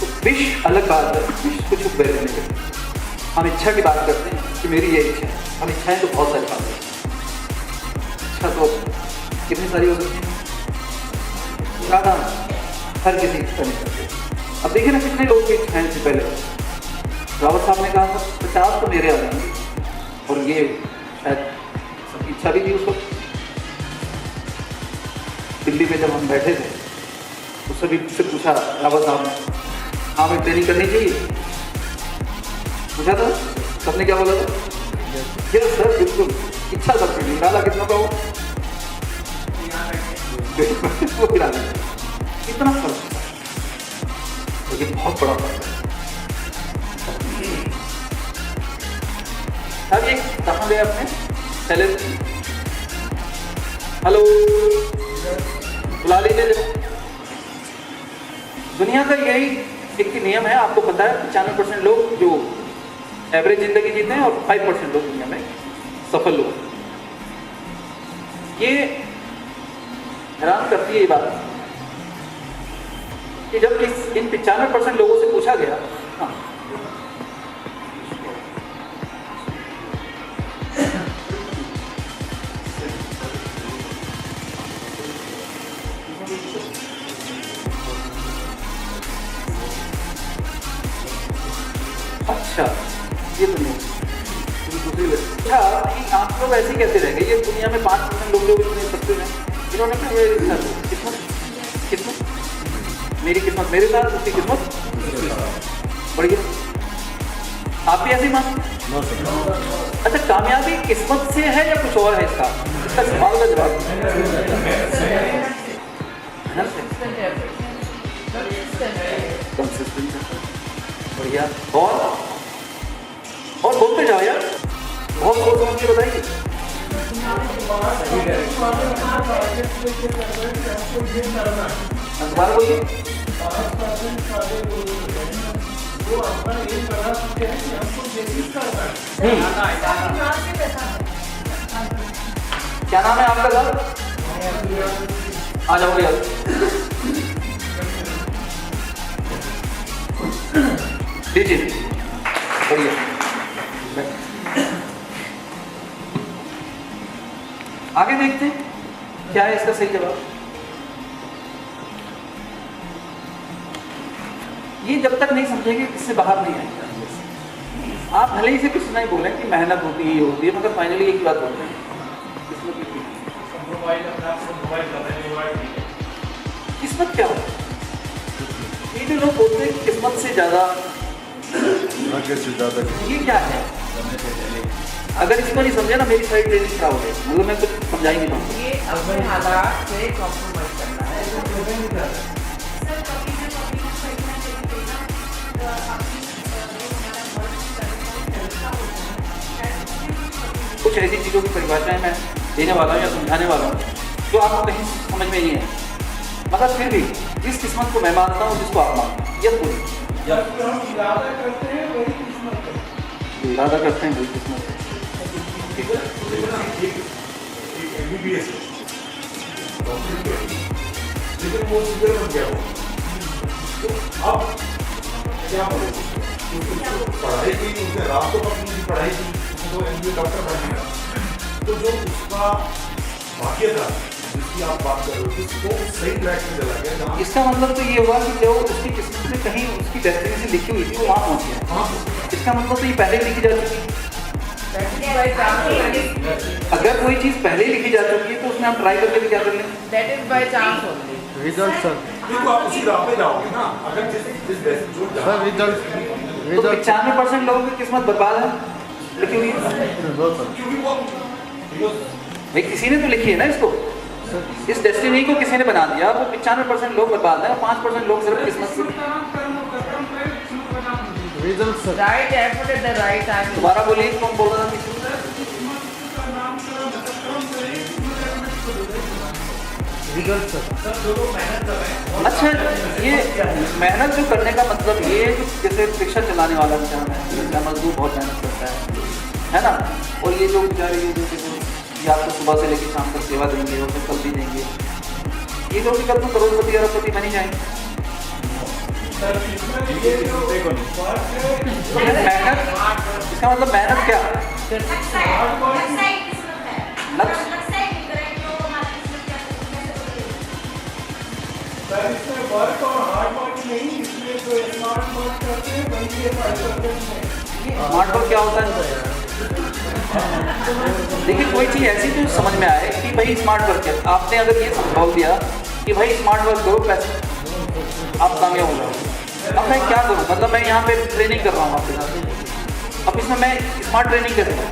तो विश अलग बात है, विश कुछ उपयोग नहीं करते। हम इच्छा की बात करते हैं कि मेरी ये इच्छा है, हम इच्छाएं तो बहुत सारी बात है। इच्छा तो कितनी सारी हो सकती है, ज़्यादा हर किसी इच्छा नहीं करते। अब देखिए ना कितने लोग की इच्छाएं थी पहले। रावत साहब ने कहा था 50 तो मेरे आ जाएंगे, और ये शायद सबकी इच्छा भी थी उस वक्त। दिल्ली में जब हम बैठे थे तो सभी से पूछा रावत साहब ने, हाँ हमें ट्रेनिंग करनी चाहिए, पूछा था, सबने क्या बोला था? यस सर, बिल्कुल, इच्छा सबकी थी। डाला कितना का हो? कितना फर्क है, लेकिन बहुत बड़ा फर्क है। अब ये कहाँ गए अपने सैलेंस? हेलो, बुला लीजिए जरा। दुनिया का यही एक नियम है, आपको पता है 95% लोग जो एवरेज जिंदगी जीते हैं और 5% लोग दुनिया में सफल लोग। ये हैरान करती है ये बात कि जब इन 95% लोगों से पूछा गया, हाँ, अच्छा ये तो नहीं, दूसरी अच्छा कि आप लोग ऐसे ही कैसे रह गए? ये दुनिया में 5% लोग जो इतने सकते हैं, इन्होंने अपने किस्मत, मेरी किस्मत मेरे साथ, उसकी किस्मत बढ़िया। आप भी ऐसे ही मानते? अच्छा, कामयाबी किस्मत से है या कुछ और है? इसका सवाल का जवाब कंसिस्टेंट है, बढ़िया। और बोलते जाओ यार, बहुत सोच समझ के बताइए। दोबारा बोलिए। क्या नाम है आपका सर? आ जाओ यार, लीजिए, बढ़िया। आगे देखते हैं क्या है इसका सही जवाब। ये जब तक नहीं समझेंगे इससे बाहर नहीं आएंगे। आप भले ही से कुछ नहीं बोलें कि मेहनत होती है, ये होती है, मगर फाइनली एक बात बोलते हैं, किस्मत क्या होती है? ये भी लोग बोलते हैं कि किस्मत से ज्यादा ये क्या है? अगर इसको नहीं समझे ना, मेरी सारी ट्रेनिंग खराब हो गई, मतलब मैं कुछ समझा ही नहीं पाऊंगा। ये अपने हालात से कॉम्प्रोमाइज करना है। कुछ ऐसी चीज़ों की परिभाषाएं मैं देने वाला हूँ या समझाने वाला हूँ जो आपको कहीं समझ में नहीं है, मगर फिर भी जिस किस्मत को मैं मानता हूँ, जिसको आप मानते हैं, यह पूरी इरादा करते हैं वही किस्मत है। इरादा करते हैं वही किस्मत है। लेकिन वो सीधे बन गया हो, तो अब क्या बोले? पढ़ाई की, उसने रात को अपनी पढ़ाई की, तो MBA डॉक्टर बन गया, तो जो उसका भाग्य था जिसकी आप बात कर रहे हो, उसको सही ट्रैक में चला गया जहाँ इसका मतलब तो ये हुआ कि जो उसकी किस्मत में कहीं उसकी डेस्टिनेशन लिखी हुई थी वो वहाँ पहुँच गया। हाँ इसका मतलब तो ये पहले ही लिखी जा चुकी है। That is by chance. अगर कोई चीज़ पहले ही लिखी जा चुकी है तो उसमें हम ट्राई करके भी क्या कर लेंगे। That is by chance only. Result sir देखो आप उसी राह पे जाओगे ना, अगर जिस जो सर रिजल्ट तो 95% लोगों की किस्मत बर्बाद है लिखी हुई है। क्योंकि वो भाई किसी ने तो लिखी है ना इसको, इस डेस्टिनी को किसी ने बना दिया। वो 95% लोग बर्बाद है और 5% लोग सिर्फ किस्मत से। Result sir Right effort at the right time. दोबारा बोलिए कौन बोल रहा था। रिजल्ट सर अच्छा, ये मेहनत जो करने का मतलब ये है कि जैसे रिक्शा चलाने वाला इंसान है या मजदूर बहुत मेहनत करता है ना। और ये जो बेचारे ये जो या तो सुबह से लेकर शाम तक सेवा देंगे और फिर कल भी देंगे, ये लोग भी कल तो करोड़पति अरबपति बनी जाएंगे। मेहनत, इसका मतलब मेहनत क्या लक्ष्य। स्मार्ट वर्क क्या होता है? देखिए कोई चीज़ ऐसी तो समझ में आए कि भाई स्मार्ट वर्क है। आपने अगर ये समझाओ दिया कि भाई स्मार्ट वर्क करो पैसे आप कामयाब हो जाओ। अब मैं क्या करूँ, मतलब मैं यहाँ पे ट्रेनिंग कर रहा हूँ आपके साथ, अब इसमें मैं स्मार्ट ट्रेनिंग कर रहा हूँ।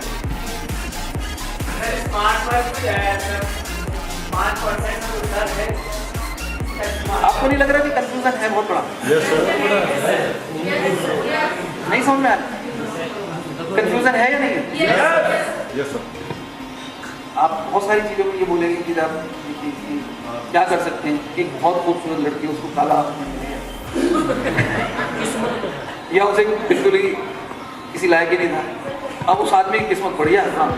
आपको नहीं लग रहा कि कंफ्यूजन है बहुत बड़ा? यस सर नहीं समझ में आया? कंफ्यूजन है या नहीं है? यस सर आप बहुत सारी चीज़ों में ये बोलेंगे कि आप क्या कर सकते हैं। एक बहुत खूबसूरत लड़की उसको काला आसमान मिल गया या उसे बिल्कुल ही किसी लायक ही नहीं था, अब उस आदमी की किस्मत बढ़िया है। हाँ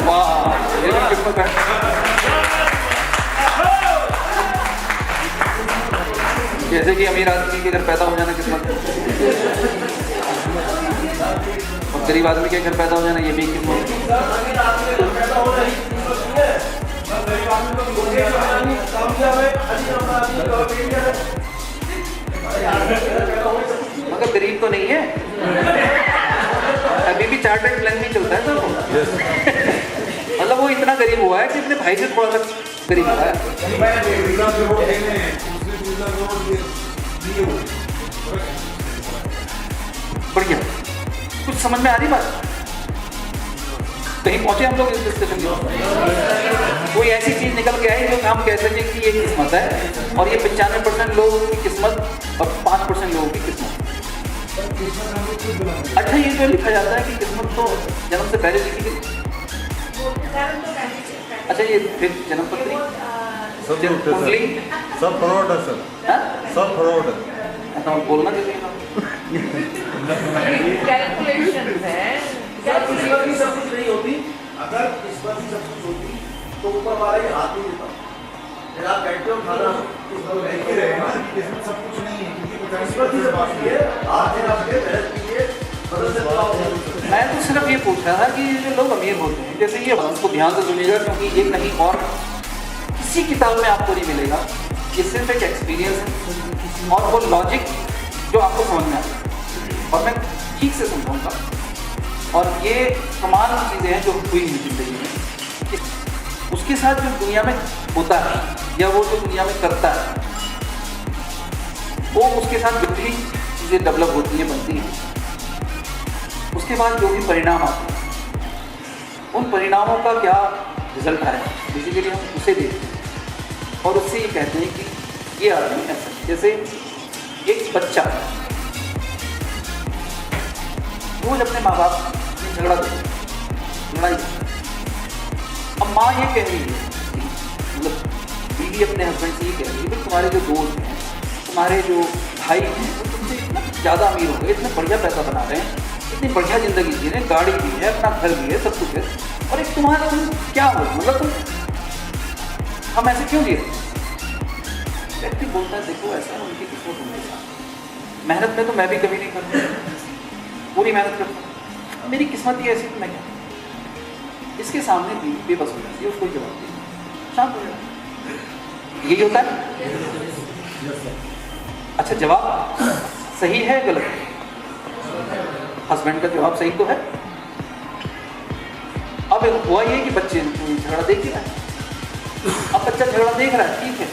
वाह, ये भी किस्मत है। जैसे कि अमीर आदमी के घर पैदा हो जाना किस्मत है और गरीब आदमी के घर पैदा हो जाना ये भी किस्मत है। मगर गरीब तो नहीं है, अभी भी चार्टर्ड प्लान नहीं चलता है सर। मतलब वो इतना गरीब हुआ है कि अपने भाई से थोड़ा सा गरीब हुआ है। बढ़िया, कुछ समझ में आ रही बात? कहीं पहुंचे हम लोग इस डिस्कशन में? कोई ऐसी चीज निकल के आई जो हम कह सकें कि ये किस्मत है और ये 95% लोगों की किस्मत और 5% लोगों की किस्मत। अच्छा, ये जो लिखा जाता है कि किस्मत तो जन्म से पहले लिखी गई। अच्छा, ये फिर जन्म पत्री कुंडली सब फ्रॉड है सर, हाँ? सब फ्रॉड है। अच्छा, बोलना चाहिए ना। Calculations है। किस्मत ही सब कुछ नहीं होती। अगर किस्मत ही सब कुछ होती तो ऊपर वाला ही हाथ नहीं देता। फिर आप बैठते हो खाना देख ही रहे हैं ना कि किस्मत सब कुछ नहीं है, क्योंकि किस्मत ही सब कुछ है। हाथ देना पड़े, मेहनत कीजिए, बदल सकता हो। मैं तो सिर्फ ये पूछ रहा था कि जो लोग अमीर होते हैं, जैसे ये उसको ध्यान से सुनिएगा क्योंकि ये कहीं और किसी किताब में आपको नहीं मिलेगा। ये सिर्फ एक एक्सपीरियंस है और वो लॉजिक जो आपको समझ में आता है और मैं ठीक से समझाऊंगा। और ये कमाल चीज़ें हैं जो हुई हैं जिंदगी में, उसके साथ जो दुनिया में होता है या वो जो दुनिया में करता है वो उसके साथ जो भी चीज़ें डेवलप होती हैं, बनती हैं, उसके बाद जो भी परिणाम आते हैं उन परिणामों का क्या रिजल्ट आया बेसिकली हम उसे देखते हैं और उससे ये कहते हैं कि ये आदमी ऐसा। जैसे एक बच्चा रोज अपने माँ बाप से झगड़ा करता है, लड़ाई। अब माँ ये कह रही है, मतलब बीवी अपने हस्बैंड से ये कह रही है कि तुम्हारे जो दोस्त हैं, तुम्हारे जो भाई हैं, वो तुमसे इतना ज़्यादा अमीर हो गए, इतना बढ़िया पैसा बना रहे हैं, इतनी बढ़िया ज़िंदगी जी रहे हैं, गाड़ी भी है, अपना घर भी है, सब कुछ है, और एक तुम्हारा तुम क्या हो, मतलब तुम हम ऐसे क्यों जी रहे हैं? व्यक्ति बोलता है देखो ऐसा है, उनकी किस्मत उनके साथ। मेहनत में तो मैं भी कभी नहीं करता, पूरी मेहनत करता हूँ, मेरी किस्मत ही ऐसी तो मैं क्या। इसके सामने भी बेबस हो जाती है, उसको जवाब देना, शांत हो जाए, यही होता है। अच्छा जवाब सही है गलत? हस्बैंड का जवाब सही तो है। अब हुआ ये कि बच्चे झगड़ा देख ही रहा है, अब बच्चा झगड़ा देख रहा है, ठीक है।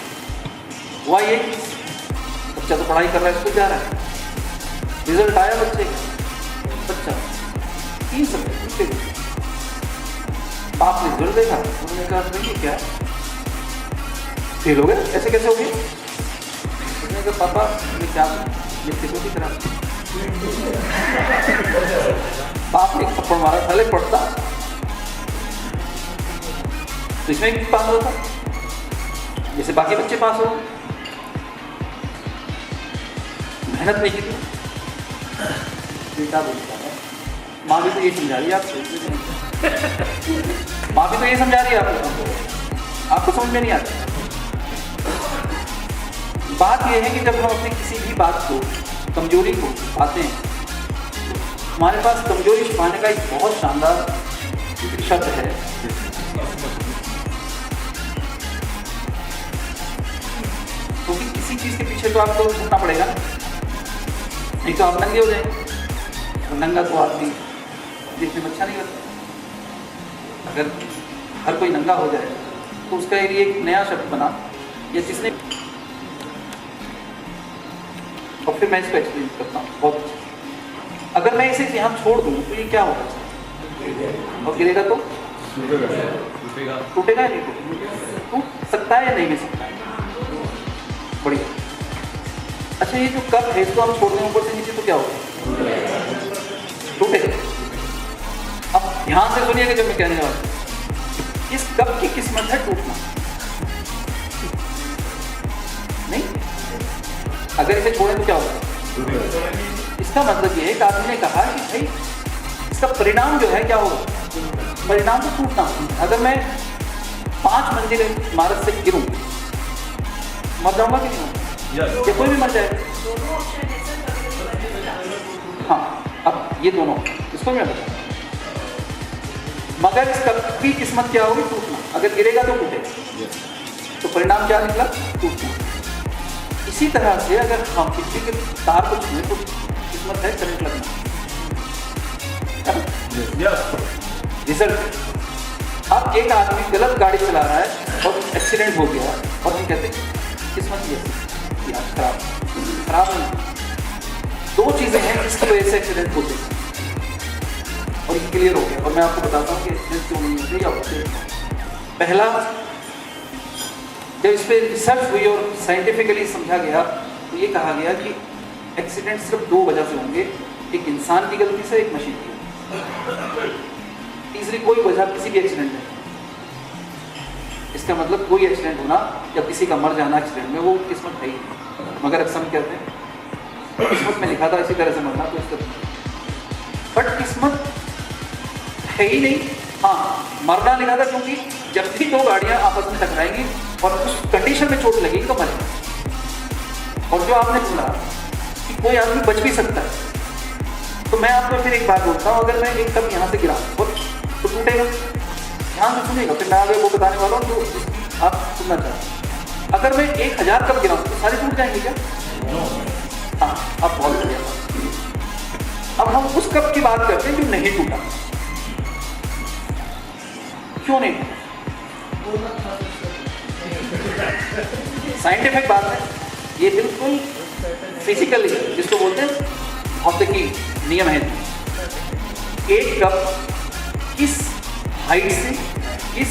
हुआ ये कि बच्चा तो पढ़ाई कर रहा है, स्कूल जा रहा है, रिजल्ट आया बच्चे का, बच्चा 3 सब्जेक्ट बाप ने रिजल्ट देखा, उन्होंने कहा ये क्या है, फेल हो गए, ऐसे कैसे हो गए? उसने कहा पापा मैं क्या लिखते को दिख रहा। बाप ने थप्पड़ मारा, पहले पढ़ता तो इसमें भी पास होता जैसे बाकी बच्चे पास हो। मेहनत नहीं की बेटा बोलता है, माँ भी तो ये समझा रही है आपको, माँ भी तो ये समझा रही है आपको समझ में नहीं आता। बात यह है कि जब हम अपनी किसी भी बात को, कमजोरी को पाते हैं, हमारे पास कमजोरी छुपाने का एक बहुत शानदार शब्द है, क्योंकि किसी चीज के पीछे तो आपको छूटना पड़ेगा ना, नहीं तो आप नंगे हो जाएंगे। तो नंगा तो आदमी देखने में अच्छा नहीं लगता। अगर हर कोई नंगा हो जाए तो उसका लिए एक नया शब्द बना, या जिसने, और फिर मैं इसको एक्सप्लेन करता हूँ बहुत अच्छा। अगर मैं इसे यहाँ छोड़ दूँ तो ये क्या होगा, और गिरेगा तो टूटेगा या नहीं टूटेगा? टूट सकता है या नहीं मिल सकता है? बढ़िया। अच्छा ये जो कप है इसको हम छोड़ दें ऊपर से नीचे तो क्या होगा? टूटेगा। अब ध्यान से सुनिएगा जब मैं कहने वाला हूं, इस कप की किस्मत है टूटना, नहीं? अगर इसे छोड़ें तो क्या होगा? इसका मतलब ये है कि आदमी ने कहा कि भाई इसका परिणाम जो है क्या होगा? परिणाम तो टूटना। अगर मैं 5 मंजिल इमारत से गिरूं, मर जाऊंगा कि नहीं? या कोई भी मर जाएगा? हाँ, अब ये दोनों इसको मैं बताऊँ, मगर इस कप की किस्मत क्या होगी? टूटना। अगर गिरेगा तो टूटेगा, तो परिणाम क्या निकला? टूटना। इसी तरह से अगर हम बिजली के तार को छुएं तो किस्मत है करंट लगना। रिजल्ट, अब एक आदमी गलत गाड़ी चला रहा है और एक्सीडेंट हो गया और हम कहते हैं किस्मत ये खराब नहीं। 2 चीजें हैं जिसकी वजह से एक्सीडेंट होते हैं और ये क्लियर हो गया। और मैं आपको बताता हूँ कि एक्सीडेंट क्यों नहीं होते या होते हैं। पहला, जब इस पर रिसर्च हुई और साइंटिफिकली समझा गया तो ये कहा गया कि एक्सीडेंट सिर्फ 2 वजह से होंगे, एक इंसान की गलती से, एक मशीन की। तीसरी कोई वजह किसी भी एक्सीडेंट नहीं। इसका मतलब कोई एक्सीडेंट होना या किसी का मर जाना एक्सीडेंट में वो किस्मत है ही। मगर अक्सर हम कहते हैं किस्मत में लिखा था इसी तरह से मरना, तो इसका बट किस्मत है ही नहीं। हाँ, मरना लिखा था क्योंकि जब भी 2 गाड़ियां आपस में टकराएंगी और उस कंडीशन में चोट लगेगी तो मरेगा। और जो आपने बोला कि कोई आदमी बच भी सकता है, तो मैं आपको फिर एक बात बोलता हूँ, अगर मैं एक कप यहाँ से गिरा और तो टूटेगा। ध्यान से सुनिएगा, फिर मैं आगे वो बताने वाला हूँ तो आप सुनना चाहते। अगर मैं 1000 कप गिराऊँ तो सारे टूट जाएंगे क्या? हाँ, अब बहुत बढ़िया। अब हम उस कप की बात करते हैं जो नहीं टूटा। क्यों नहीं? साइंटिफिक बात है ये, बिल्कुल फिजिकली जिसको बोलते हैं भौतिकी नियम है। एक कप किस हाइट से, किस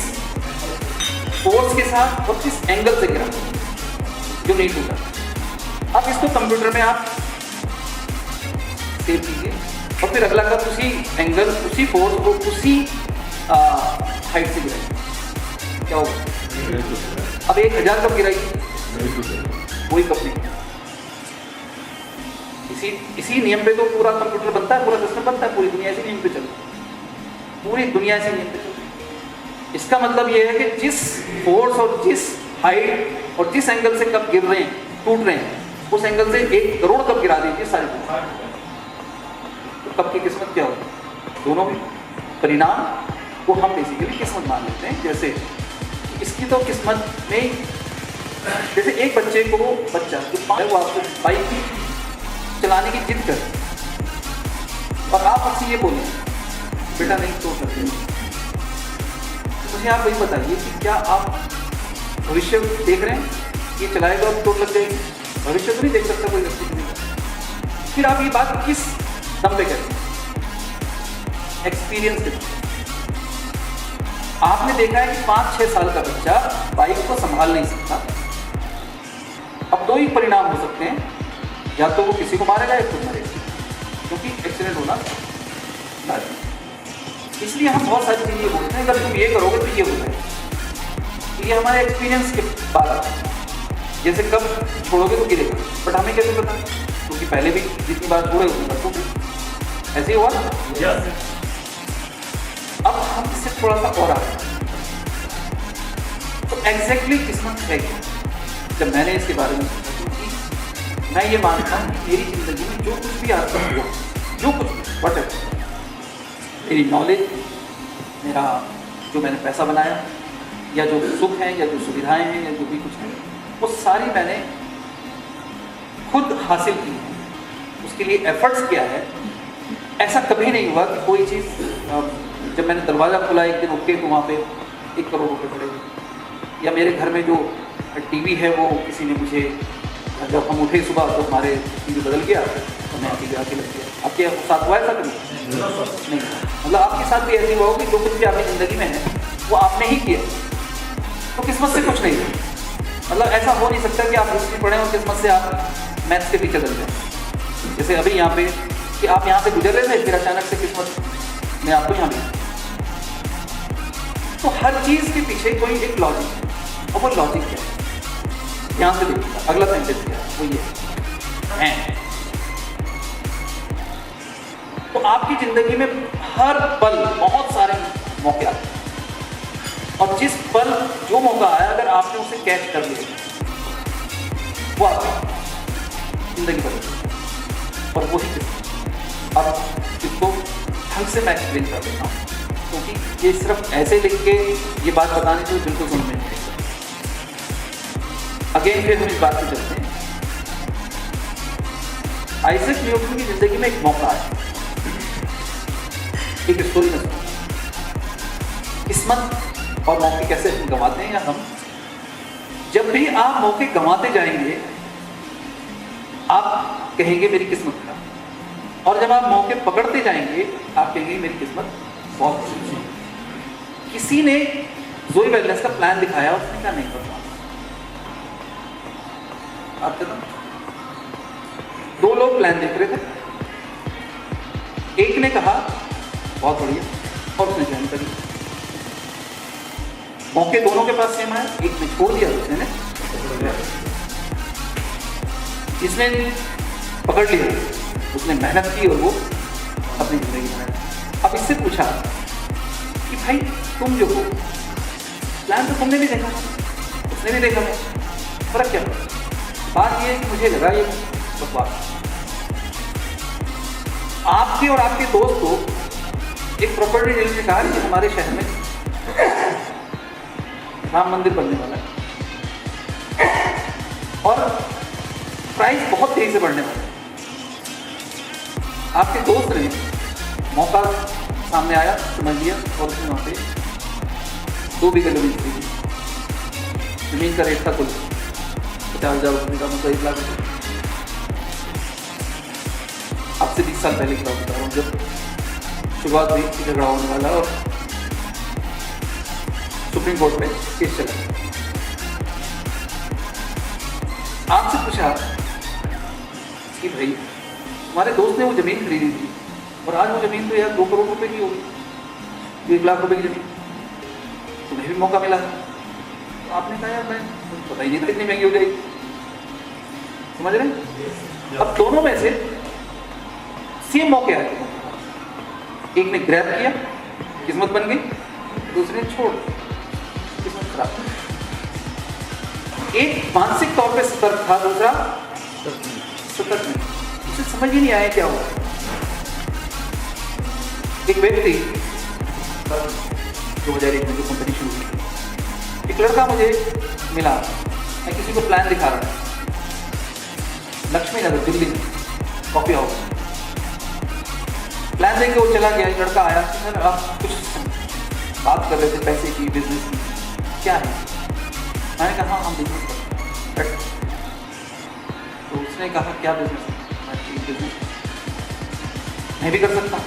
फोर्स के साथ और किस एंगल से गिरा जो नहीं टूटा। अब इसको कंप्यूटर में आप सेव कीजिए और फिर अगला कप उसी एंगल, उसी फोर्स को उसी हाइट से गिराइए, क्या होगा? अब 1000 कप गिराइए, कोई कप नहीं। इसी नियम पे तो पूरा कंप्यूटर बनता है, पूरा सिस्टम बनता है, पूरी दुनिया इसी नियम पे चलती है, पूरी दुनिया इसी नियम पे चलती है। इसका मतलब ये है कि जिस फोर्स और जिस हाइट और जिस एंगल से कप गिर रहे हैं, टूट रहे हैं, उस एंगल से 1 करोड़ कप गिरा दीजिए सारे तो कप की किस्मत क्या होगी? दोनों में परिणाम को हम बेसिकली किस्मत मान लेते हैं। जैसे इसकी तो किस्मत में, जैसे एक बच्चे को बच्चा जो वो आपको बाइक चलाने की जिद करे और आप उससे ये बोलें बेटा नहीं तो करते, मुझे आप वही बताइए कि क्या आप भविष्य देख रहे हैं ये चलाएगा और चोट लग जाएगी? भविष्य तो नहीं देख सकता कोई व्यक्ति। फिर आप ये बात किस दम पे करें? एक्सपीरियंस के। आपने देखा है कि 5-6 साल का बच्चा बाइक को संभाल नहीं सकता। अब 2 ही परिणाम हो सकते हैं, या तो वो किसी को मारेगा या खुद मरेगा, क्योंकि एक्सीडेंट होना लाजमी। इसलिए हम बहुत सारी चीज़ें बोलते हैं, अगर तुम ये करोगे तो ये होगा। तो ये हमारे एक्सपीरियंस के बाद आता है। जैसे कब छोड़ोगे तो गिरेगा, बट हमें कैसे पता? क्योंकि पहले भी जितनी बार छोड़े उतनी बार टूटे। ऐसे ही हुआ ना? अब हम इससे थोड़ा सा और आगे, तो एग्जैक्टली किस्मत है क्या? जब मैंने इसके बारे में सोचा, क्योंकि मैं ये मानता हूँ कि मेरी जिंदगी में जो कुछ भी आता हुआ, जो कुछ वट मेरी नॉलेज, मेरा जो मैंने पैसा बनाया, या जो सुख है, या जो सुविधाएं हैं, या जो भी कुछ है, वो सारी मैंने खुद हासिल की है, उसके लिए एफर्ट्स किया है। ऐसा कभी नहीं हुआ कि कोई चीज़, जब मैंने दरवाज़ा खोला एक दिन उठ के तो वहाँ पे 1 करोड़ रुपये पड़े, या मेरे घर में जो टीवी है वो किसी ने मुझे, जब हम उठे सुबह तो हमारे टीवी बदल गया तो मैं टीवी आके लग गया। आपके साथ हुआ ऐसा कभी? नहीं। मतलब आपके साथ भी ऐसी हुआ हो कि जो कुछ भी आपकी ज़िंदगी में है वो आपने ही किया, तो किस्मत से कुछ नहीं है। मतलब ऐसा हो नहीं सकता कि आप हिस्ट्री पढ़ें और किस्मत से आप मैथ्स के पीछे चल जाए। जैसे अभी यहाँ पे कि आप यहाँ से गुजर रहे थे, फिर अचानक से किस्मत ने आपको यहाँ भेजा। तो हर चीज़ के पीछे कोई एक लॉजिक है, और वो लॉजिक क्या है? ध्यान से देखिएगा, अगला सेंटेंस क्या है, वो ये है। तो आपकी जिंदगी में हर पल बहुत सारे मौके आते हैं, और जिस पल जो मौका आया अगर आपने उसे कैच कर लिया, वो आपकी जिंदगी बदल गई। और वही अब इसको ढंग से मैं एक्सप्लेन कर देता हूँ, क्योंकि ये सिर्फ ऐसे लिख के ये बात बताने से बिल्कुल समझ में नहीं आएगा। अगेन फिर हम इस बात पे चलते हैं। आइजैक न्यूटन की जिंदगी में एक मौका है, एक स्टोरी में किस्मत और मौके कैसे हम गंवाते हैं, या हम जब भी आप मौके गंवाते जाएंगे आप कहेंगे मेरी किस्मत खराब, और जब आप मौके पकड़ते जाएंगे आप कहेंगे मेरी किस्मत बहुत अच्छी है। किसी ने जोई वेलनेस का प्लान दिखाया, उसने क्या नहीं करता आपके तो 2 लोग प्लान देख रहे थे, एक ने कहा बहुत बढ़िया और उसने ज्वाइन कर लिया। मौके दोनों के पास सेम आया, एक ने छोड़ दिया, दूसरे ने जिसने पकड़ लिया उसने मेहनत की और वो अपनी जिंदगी बनाई। अब इससे पूछा कि भाई तुम जो हो प्लान तो तुमने भी देखा, उसने भी देखा, फर्क क्या? बात ये है कि मुझे लगा ये बकवास। आपके और आपके दोस्त को एक प्रॉपर्टी डीलर ने कहा कि हमारे शहर में राम मंदिर बनने वाला है और प्राइस बहुत तेजी से बढ़ने वाला है। आपके दोस्त ने मौका सामने आया, समझ लिया और उसने वहाँ पे 2 बीघा जमीन खरीदी। जमीन का रेट था कुल 50,000 रुपये का, मतलब 1 लाख रुपये। अब से 20 साल पहले की बात बता रहा हूँ, जब शुरुआत हुई झगड़ा होने वाला और सुप्रीम कोर्ट में केस चला। आपसे पूछा कि भाई हमारे दोस्त ने वो जमीन खरीदी थी और आज वो जमीन तो यार 2 करोड़ रुपए की होगी, 1 लाख रुपए की जमीन, तुम्हें भी मौका मिला। तो आपने कहा यार मैं पता ही नहीं था इतनी महंगी हो जाएगी। समझ रहे हैं? अब दोनों में से सेम मौके आए, एक ने ग्रैब किया, किस्मत बन गई, दूसरे ने छोड़। दूसरा एक मानसिक तौर पे सतर्क था, दूसरा सतर्क नहीं। उसे समझ ही नहीं आया क्या हुआ। एक व्यक्ति 2001 में जो कंपनी शुरू की, एक लड़का मुझे मिला, मैं किसी को प्लान दिखा रहा था, लक्ष्मी नगर दिल्ली में कॉफी हाउस। प्लान देके वो चला गया। एक लड़का आया, सर आप कुछ बात कर रहे थे पैसे की, बिजनेस की, क्या है? मैंने कहा हम बिजनेस करते हैं। तो उसने कहा क्या बिजनेस? बिजनेस मैं भी कर सकता हूँ।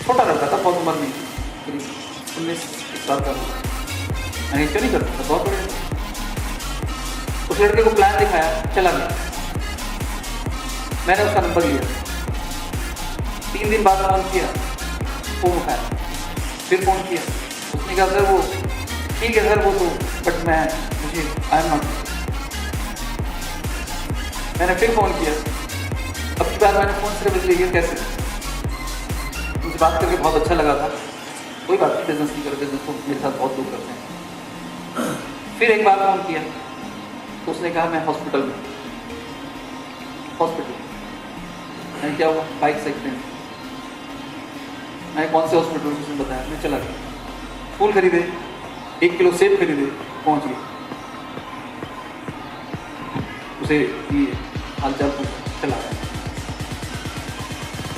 छोटा लड़का था, बहुत उम्र नहीं थी, करीब 19 साल का होगा। मैंने क्यों नहीं कर सकता, बहुत बड़े। उस लड़के को प्लान दिखाया, चला गया। मैंने उसका नंबर लिया, 3 दिन बाद फोन किया, फोन उठाया, फिर फोन किया। उसने कहा सर वो ठीक है सर वो तो, बट मुझे आई एम नॉट। मैंने फिर फोन किया, अब की बार मैंने फोन सिर्फ इसलिए किया कैसे, मुझे बात करके बहुत अच्छा लगा था, कोई बात नहीं, बिजनेस नहीं करो, बिजनेस को मेरे साथ बहुत लोग करते हैं। फिर एक बार फोन किया तो उसने कहा मैं हॉस्पिटल में। मैंने क्या हुआ? बाइक से एक्सीडेंट। मैंने कौन से हॉस्पिटल उसने बताया, मैं चला गया, फूल खरीदे, 1 किलो सेब खरीदे, पहुंच गए, उसे ये हालचाल पूछा, चला गया।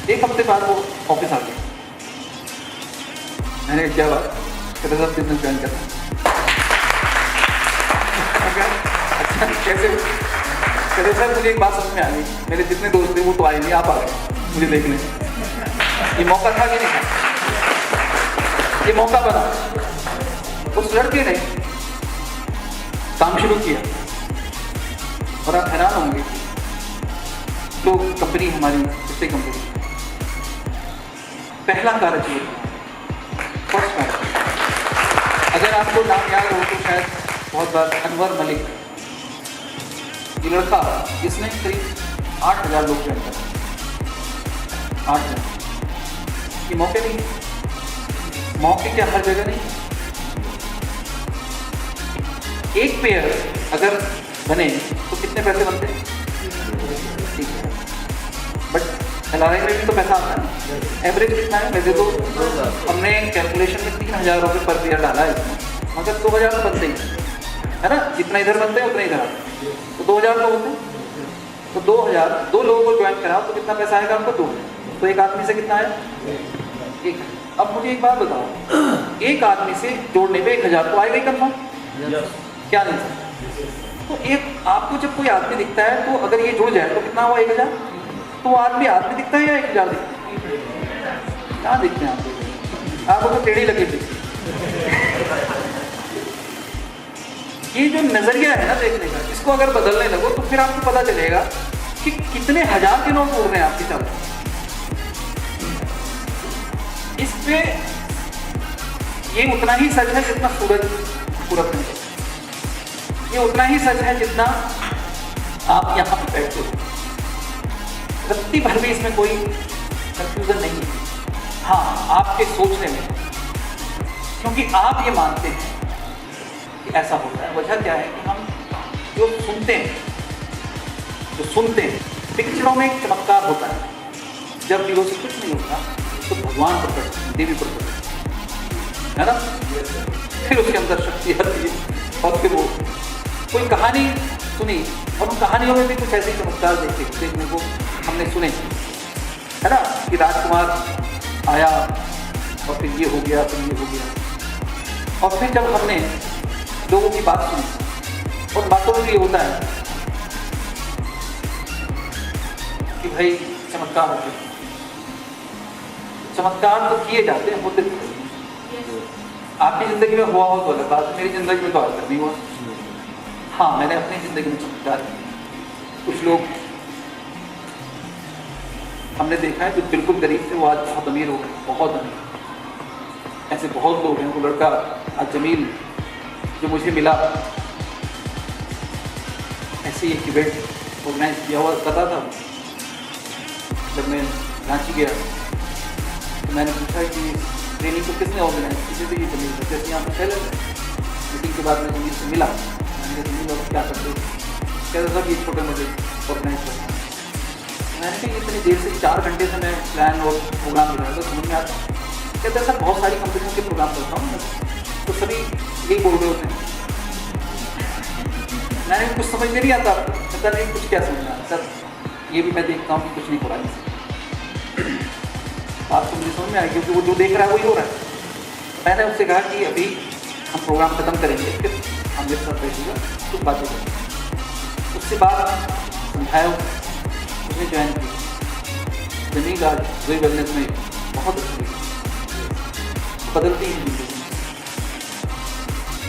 1 हफ्ते बाद वो ऑफिस आ गया। मैंने क्या बात? कहते सब बिजनेस ज्वाइन करना। अच्छा कैसे? कहते सर मुझे एक बात समझ में आ गई, मेरे जितने दोस्त थे वो तो आए नहीं, आप आ गए मुझे देखने। ये मौका था कि नहीं था? ये मौका बना। उस लड़के ने काम शुरू किया और आप हैरान होंगे तो कंपनी हमारी कितनी कंपनी पहला कार्य चाहिए, फर्स्ट कार्य। अगर आपको नाम याद हो तो शायद बहुत बार अनवर मलिक, ये लड़का, इसने करीब 8,000 लोग ज्वाइन कर, 8,000। ये मौके नहीं, मौके क्या हर जगह नहीं। एक पेयर अगर बने तो कितने पैसे बनते हैं? बट LRI में भी तो पैसा आता है। एवरेज कितना है? वैसे तो हमने कैलकुलेशन में 3,000 रुपये पर पेयर डाला है इसमें, मगर 2,000 तो बनते ही है ना, जितना इधर बनते हैं उतना इधर आता है, तो 2,000 तो होते हैं। तो 2,000, 2 लोगों को ज्वाइन कराओ तो कितना पैसा आएगा आपको? 2। तो एक आदमी से कितना आया? 1। अब मुझे एक बात बताओ, एक आदमी से जोड़ने पे 1,000 तो आएगा ही कंफर्म, क्या नहीं? तो एक आपको जब कोई आदमी दिखता है तो अगर ये जुड़ जाए तो कितना हुआ? 1,000। तो आदमी दिखता है या 1,000 दिखता है? क्या दिखते हैं आपको तो टेढ़ी लगे थे। ये जो नजरिया है ना देखने का, इसको अगर बदलने लगो तो फिर आपको पता चलेगा कि कितने हजार के लोग उड़ रहे हैं आपके साथ। इस पे ये उतना ही सच है जितना सूरज पूरब में, ये उतना ही सच है जितना आप यहाँ पे बैठते हो। रत्ती भर भी इसमें कोई कंफ्यूजन नहीं है, हाँ आपके सोचने में, क्योंकि आप ये मानते हैं कि ऐसा होता है। वजह क्या है कि हम जो सुनते हैं पिक्चरों में एक चमत्कार होता है, जब दिलों से कुछ नहीं होता तो भगवान प्रकट, देवी प्रकट है ना, फिर उसके अंदर शक्ति आती है और फिर वो कोई कहानी सुनी और उन कहानियों में भी कुछ ऐसे चमत्कार देखने को हमने सुने है ना, कि राजकुमार आया और फिर ये हो गया, फिर ये हो गया। और फिर जब हमने लोगों की बात सुनी, और बातों में ये होता है कि भाई चमत्कार होते हैं, चमत्कार तो किए जाते हैं, होते थे। आपकी ज़िंदगी में हुआ हो तो अलग बात, मेरी ज़िंदगी में तो आज तक नहीं हुआ। हाँ मैंने अपनी ज़िंदगी में चमत्कार किए। कुछ लोग हमने देखा है जो बिल्कुल गरीब थे वो आज बहुत अमीर हो गए, बहुत अमीर। ऐसे बहुत लोग हैं। वो लड़का आज जमील जो मुझे मिला, ऐसे ही एक इवेंट ऑर्गेनाइज किया हुआ पता था। जब मैं रांची गया तो मैंने पूछा कि ट्रेनिंग को किसने ऑर्गेनाइज की? तो ये जमील जैसे यहाँ पर पहले मीटिंग उसके बाद मैं जमीन से मिला, मैंने कहा जमीन और क्या करते हो? कहता था कि ये छोटे मोटे ऑर्गेनाइज करना। मैंने कहा इतनी देर से 4 घंटे से मैं प्लान और प्रोग्राम कर रहा था, समझ में आता। कहते सर बहुत सारी कंपनियों के प्रोग्राम करता हूँ तो सभी यही बोल रहे होते हैं। मैंने कुछ समझ में नहीं आता, कहता नहीं कुछ क्या समझना सर, ये भी मैं देखता हूँ कि कुछ नहीं हो रहा है। आपको मुझे समझ में आएगी क्योंकि वो जो देख रहा है वही हो रहा है। मैंने उससे कहा कि अभी हम प्रोग्राम खत्म करेंगे, फिर हम मेरे साथ बैठिएगा कुछ बातें करेंगे। उससे बात समझाया, उसने ज्वाइन की। जमीन आज वही वेलनेस में बहुत अच्छी बदलती है जिंदगी।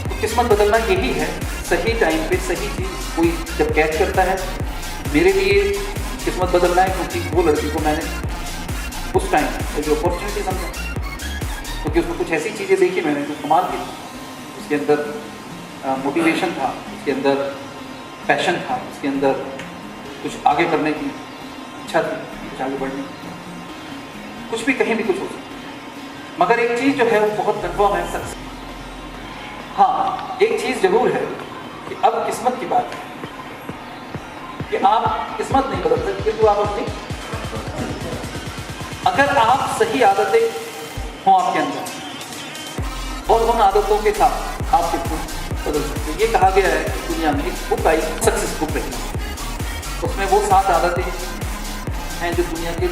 तो किस्मत बदलना यही है, सही टाइम पे सही चीज़ कोई जब कैच करता है। मेरे लिए किस्मत बदलना है क्योंकि वो लड़की को मैंने उस टाइम एक अपॉर्चुनिटी समझा, क्योंकि उसको कुछ ऐसी चीज़ें देखी मैंने जो कमाल की। उसके अंदर मोटिवेशन था, उसके अंदर पैशन था, उसके अंदर कुछ आगे करने की इच्छा थी, कुछ आगे बढ़ने की, कुछ भी कहीं भी कुछ हो सकता। मगर एक चीज़ जो है वो बहुत कन्फर्म है, सक्सेस। हाँ, एक चीज़ जरूर है कि अब किस्मत की बात है कि आप किस्मत नहीं बदल सकते, तो आप अपनी, अगर आप सही आदतें हों आपके अंदर और उन आदतों के साथ आप किस्मत बदल सकते। ये कहा गया है कि दुनिया में एक बुक आई, सक्सेस बुक रही, उसमें वो 7 आदतें हैं जो दुनिया के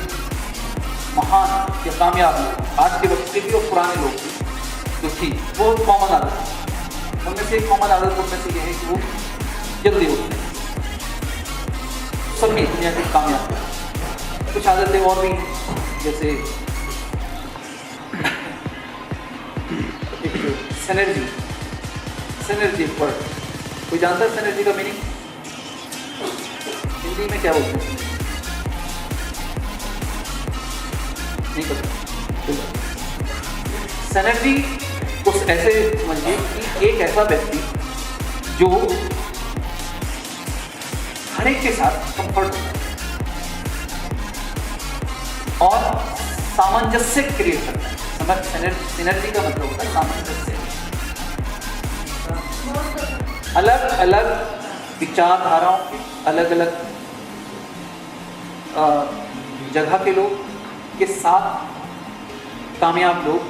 महान या कामयाब लोग, आज के वक्त के भी और पुराने लोग भी जो थी, वो कॉमन आदत है। उनमें से एक कॉमन आदत उनमें से ये है कि वो जल्दी उठते हैं। सभी दुनिया के कामयाब लोग। कुछ आदतें और भी हैं, जैसे सिनर्जी। सिनर्जी वर्ड कोई जानता है? सिनर्जी का मीनिंग हिंदी में क्या बोलते हैं? नहीं पता। सिनर्जी कुछ ऐसे समझिए कि एक ऐसा व्यक्ति जो हर एक के साथ कंफर्ट होता है और सामंजस्य क्रिएट करता है। समझ, सिनर्जी का मतलब होता है सामंजस्य। अलग अलग विचारधाराओं के, अलग अलग जगह के लोग के साथ कामयाब लोग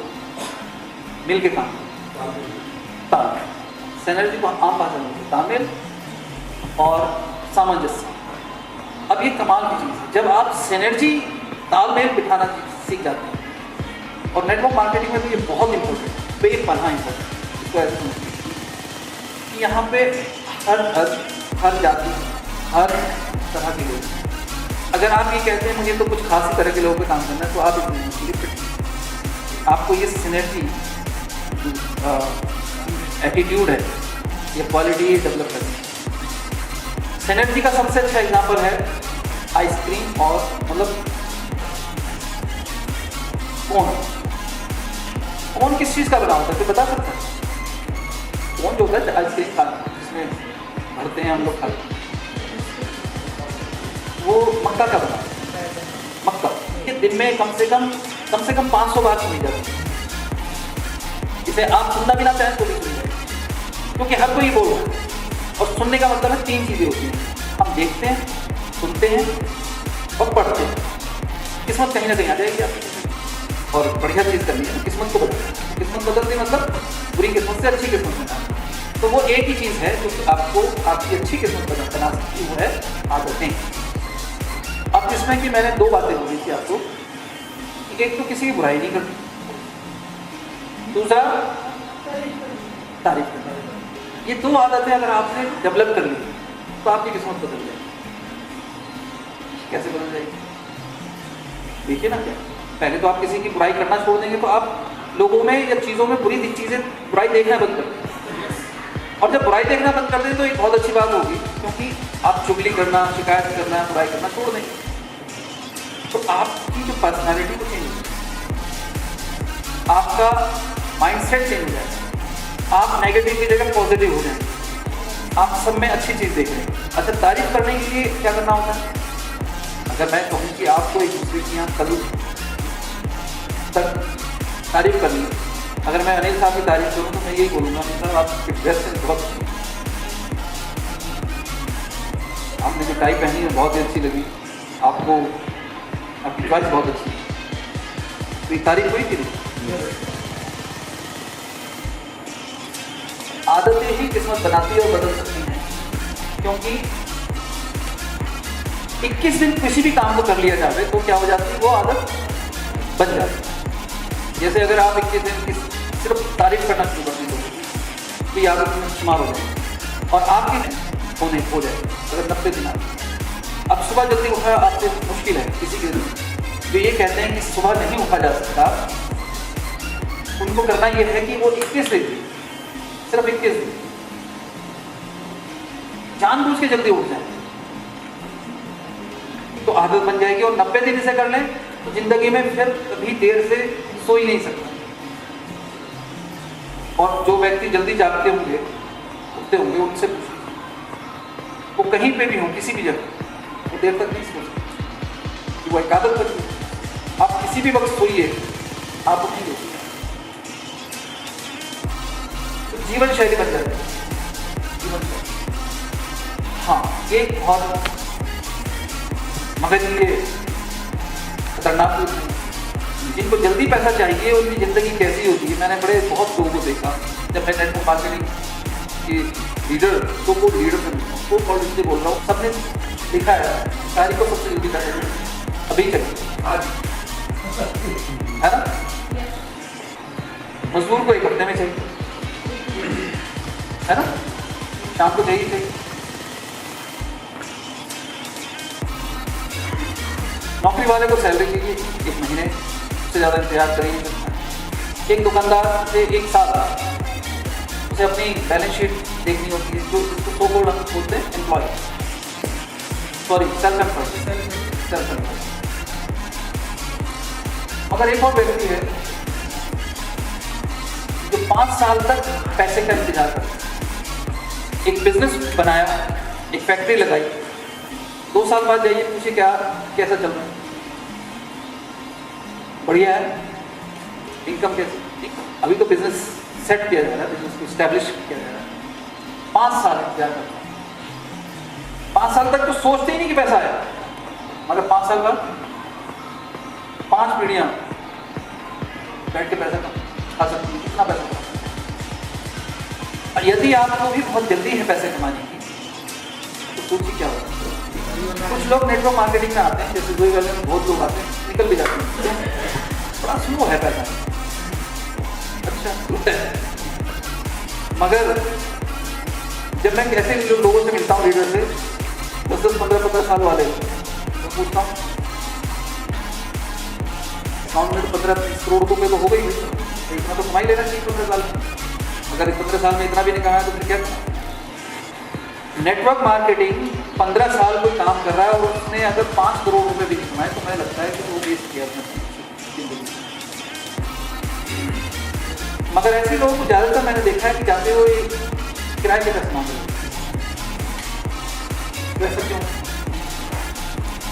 मिल के काम। तालमेल, सिनर्जी को आम भाषा में तालमेल और सामंजस्य। अब ये कमाल की चीज़ है, जब आप सिनर्जी तालमेल बिठाना सीख जाते हैं। और नेटवर्क मार्केटिंग में भी ये बहुत इंपॉर्टेंट है, बेपनाह इंपॉर्टेंट। इसको ऐसे समझिए कि यहाँ पे हर जाति, हर तरह के लोग। अगर आप ये कहते हैं मुझे तो कुछ खास ही तरह के लोगों पे काम करना है, तो आप इसमें मुश्किल फिट। आपको ये सिनर्जी एटीट्यूड है, ये क्वालिटी डेवलप करनी है। सिनर्जी का सबसे अच्छा एग्जाम्पल है आइसक्रीम और मतलब कौन किस चीज़ का बना होता है, तो बता सकता है? कौन जो होता है आइसक्रीम खाते हैं, जिसमें भरते हैं हम लोग खाते हैं, वो मक्का का बना है। मक्का ये दिन में कम से कम 500 बार सुनी जाती है। इसे आप सुनना भी ना चाहें तो भी सुन जाए, क्योंकि हर कोई बोल रहा है। और सुनने का मतलब है 3 चीज़ें होती हैं, हम देखते हैं, सुनते हैं और पढ़ते हैं। किस्मत कहीं ना कहीं आ जाएगी आपकी, और बढ़िया चीज़ करनी है, किस्मत को बदलना। किस्मत बदलती मतलब बुरी किस्मत से अच्छी किस्मत में। तो वो एक ही चीज़ है जो कि आपको आपकी अच्छी किस्मत बना सकती है, वो है आदतें। अब जिसमें कि मैंने 2 बातें बोली थी आपको, एक तो किसी की बुराई नहीं करनी, दूसरा तारीफ करना। ये 2 आदतें अगर आपने डेवलप कर ली तो आपकी किस्मत बदल जाएगी। कैसे बदल जाएगी? देखिए ना, क्या पहले तो आप किसी की बुराई करना छोड़ देंगे तो आप लोगों में या चीज़ों में बुराई देखना बंद कर दें। और जब बुराई देखना बंद कर दें तो एक बहुत अच्छी बात होगी, क्योंकि आप चुगली करना, शिकायत करना, बुराई करना छोड़ देंगे, तो आपकी जो पर्सनालिटी वो चेंज हो जाएगी, आपका माइंडसेट चेंज हो जाएगा, आप नेगेटिव की जगह पॉजिटिव हो जाएंगे, आप सब में अच्छी चीज़ देख रहे हैं। अच्छा, तारीफ करने के लिए क्या करना होता है? अगर मैं कहूँ कि आपको एक दूसरे की यहाँ कल तक तारीफ करनी है अगर मैं अनिल साहब की तारीफ करूँ तो मैं यही बोलूँगा अनिल साहब आपकी ड्रेस सेंस बहुत अच्छी है। आपने जो टाई पहनी है बहुत ही अच्छी लगी, आपको आपकी चॉइस बहुत अच्छी है। तो ये तारीफ हुई कि नहीं? आदतें ही किस्मत बनाती है और बदल सकती हैं, क्योंकि 21 दिन किसी भी काम को कर लिया जाए तो क्या हो जाती है, वो आदत बन जाती है। जैसे अगर आप 21 दिन की सिर्फ तारीफ करना शुरू कर दें तो ये आदत में शुमार हो जाए और आपकी होने हो जाए। अगर 90 दिन अब सुबह जल्दी उठना आपसे मुश्किल है, किसी के जो ये कहते हैं कि सुबह नहीं उठा जा सकता, उनको करना ये है कि वो 21 दिन, सिर्फ 21 दिन जानबूझ के जल्दी उठ जाए तो आदत बन जाएगी। और 90 दिन इसे कर लें तो जिंदगी में फिर कभी देर से सो ही नहीं सकता। और जो व्यक्ति जल्दी जागते होंगे, उठते होंगे, उनसे पूछिए, वो कहीं पे भी हो, किसी भी जगह, वो देर तक नहीं सो सकते कि वो एक आदत बन गई। आप किसी भी वक्त सोइए, आप उठेंगे तो जीवन शैली बन जाती है। जीवन शैली, हाँ, एक बहुत मगर ये खतरनाक है। जिनको जल्दी पैसा चाहिए उनकी ज़िंदगी कैसी होती है, मैंने बड़े बहुत लोगों को देखा। जब मैं नेटवर्क मार्केटिंग के लीडर तो वो लीडर को कॉलेज से बोल रहा हूँ, सबने लिखा है सारी को सबसे जल्दी कर अभी चाहिए आज, है ना? मजदूर को 1 हफ्ते में चाहिए, है ना? शाम को चाहिए। नौकरी वाले को सैलरी चाहिए 1 महीने से ज़्यादा इंतजार करिए। एक दुकानदार से 1 साल उसे अपनी बैलेंस शीट देखनी होती है, जो इसको सो बोर्ड बोलते हैं एम्प्लॉय, सॉरी सेल्फ एम्प्लॉय। मगर एक और व्यक्ति है जो 5 साल तक पैसे का इंतजार करता है। एक बिजनेस बनाया, एक फैक्ट्री लगाई, 2 साल बाद जाइए पूछिए क्या कैसा चल रहा है, बढ़िया है, इनकम कैसे? अभी तो बिजनेस सेट किया जा रहा है, बिजनेस को स्टैब्लिश किया जा रहा है। 5 साल इंतजार करता है। 5 साल तक तो सोचते ही नहीं कि पैसा आया, मगर 5 साल बाद 5 पीढ़ियां बैठ के पैसा खा सकती है। कितना पैसा खा सकती है? और यदि आपको भी बहुत जल्दी है पैसे कमाने की तो सोचिए क्या होगा। कुछ लोग नेटवर्क मार्केटिंग में आते हैं, जैसे 2 वाले में बहुत लोग आते हैं, निकल भी जाते हैं, बड़ा स्लो है पैसा, अच्छा है। मगर जब मैं ऐसे लोगों से मिलता हूँ, लीडर से 10-10, 15-15 साल वाले, तो पूछता हूँ अकाउंट में तो 15-30 करोड़ रुपये तो हो गई, इतना तो कमाई लेना चाहिए 15 साल में। अगर 15 साल में इतना भी नहीं कमाया तो फिर क्या? नेटवर्क मार्केटिंग 15 साल कोई काम कर रहा है और उसने अगर 5 करोड़ रुपए भी नहीं कमाए तो मुझे लगता है कि वो वेस्ट किया अपने जिंदगी। मगर ऐसे लोगों को ज़्यादातर मैंने देखा है कि जाते हुए किराए के पैसे मांग रहे हैं। ऐसा क्यों?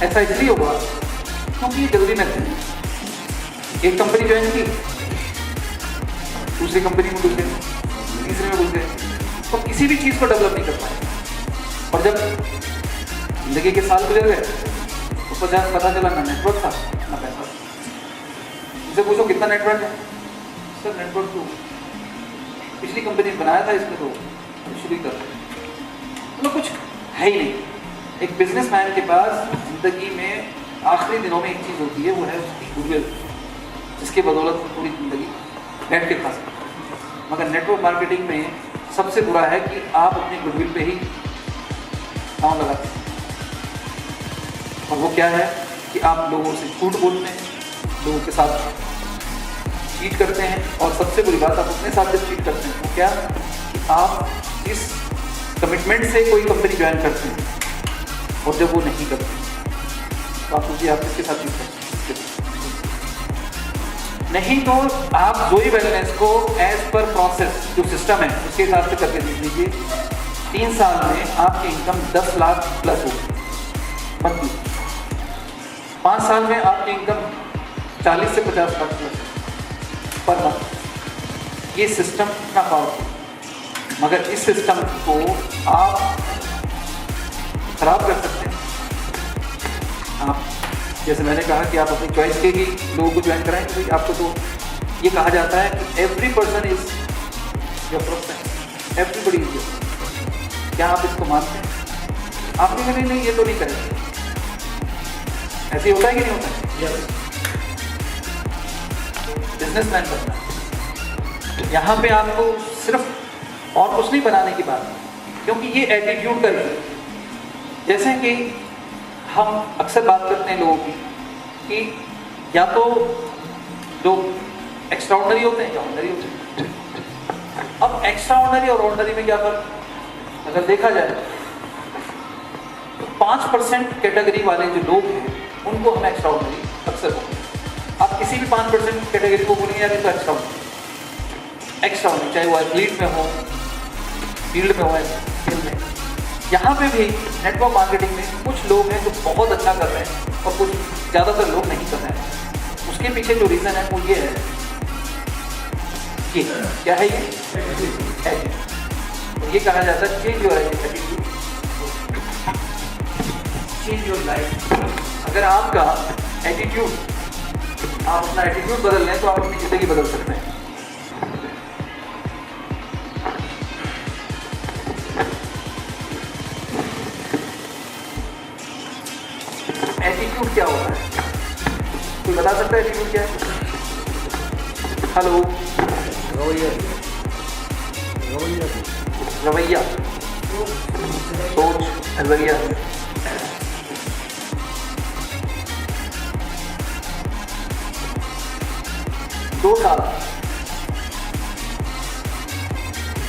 ऐसा इसलिए होगा क्योंकि ये जल्दी में थे। एक कंपनी ज्वाइन की, दूसरी कंपनी में घुस गए, तीसरे में घुस गए, तो किसी भी चीज़ को डेवलप नहीं कर पाए। और जब जिंदगी के साल गुजर गए तो पता चला ना नेटवर्क था ना पैसा। इसे पूछो कितना नेटवर्क है? सर नेटवर्क तो पिछली कंपनी ने बनाया था, इसमें तो शुरू कर मतलब कुछ है ही नहीं। एक बिजनेसमैन के पास जिंदगी में आखिरी दिनों में एक चीज़ होती है, वो है उसकी गुडविल, जिसके बदौलत पूरी जिंदगी बैठ के खा सकते हैं। मगर नेटवर्क मार्केटिंग में सबसे बुरा है कि आप अपनी गुडविल पे ही पाँव लगाते हैं। और वो क्या है कि आप लोगों से झूठ बोलते हैं, लोगों के साथ चीट करते हैं। और सबसे बुरी बात, आप अपने साथ जब चीट करते हैं वो क्या कि आप जिस कमिटमेंट से कोई कंपनी ज्वाइन करते हैं और जब वो नहीं करते तो आप सोचिए आप किसके साथ चीट करते हैं। नहीं तो आप जोई वेलनेस को एज पर प्रोसेस जो सिस्टम है उसके हिसाब से करके देख लीजिए। 3 साल में आपकी इनकम 10 लाख प्लस होगी। 5 साल में आपकी इनकम 40 से 50 लाख प्लस पर मंथ। ये सिस्टम इतना पावरफुल, मगर इस सिस्टम को आप खराब कर सकते हैं। आप जैसे मैंने कहा कि आप अपनी चॉइस के ही लोगों को ज्वाइन कराएं, तो आपको तो ये कहा जाता है कि every person is your prospect, everybody is your. क्या आप इसको मानते हैं? आप कहेंगे नहीं ये तो नहीं करेंगे, ऐसे होता है कि नहीं होता है? बिजनेसमैन बनना है, यहाँ पे आपको सिर्फ और कुछ नहीं बनाने की बात है, क्योंकि ये एटीट्यूड का है। जैसे कि हम अक्सर बात करते हैं लोगों की कि या तो लोग एक्स्ट्राऑर्डिनरी होते हैं या ऑर्डिनरी होते हैं। अब एक्स्ट्राऑर्डिनरी और ऑर्डिनरी में क्या फर्क? अगर देखा जाए तो 5% कैटेगरी वाले जो लोग हैं उनको हम एक्स्ट्राऑर्डिनरी अक्सर बोलते हैं। आप किसी भी 5% कैटेगरी को बोलेंगे यार ये तो एक्स्ट्राऑर्डिनरी, चाहे वो एथलीट में हो, फील्ड में हो, स्किल में। यहाँ पे भी नेटवर्क मार्केटिंग में कुछ लोग हैं जो बहुत अच्छा कर रहे हैं और कुछ ज़्यादातर लोग नहीं कर रहे हैं। उसके पीछे जो रीज़न है वो ये है, ये क्या है, ये एटीट्यूड। ये कहा जाता है change your attitude, change your life. अगर आपका एटीट्यूड, आप अपना एटीट्यूड बदल लें तो आप अपनी ज़िंदगी बदल सकते हैं। एटीट्यूड क्या होता है? कोई बता सकता है एटीट्यूड क्या है? हेलो, रवैया, सोच, नजरिया।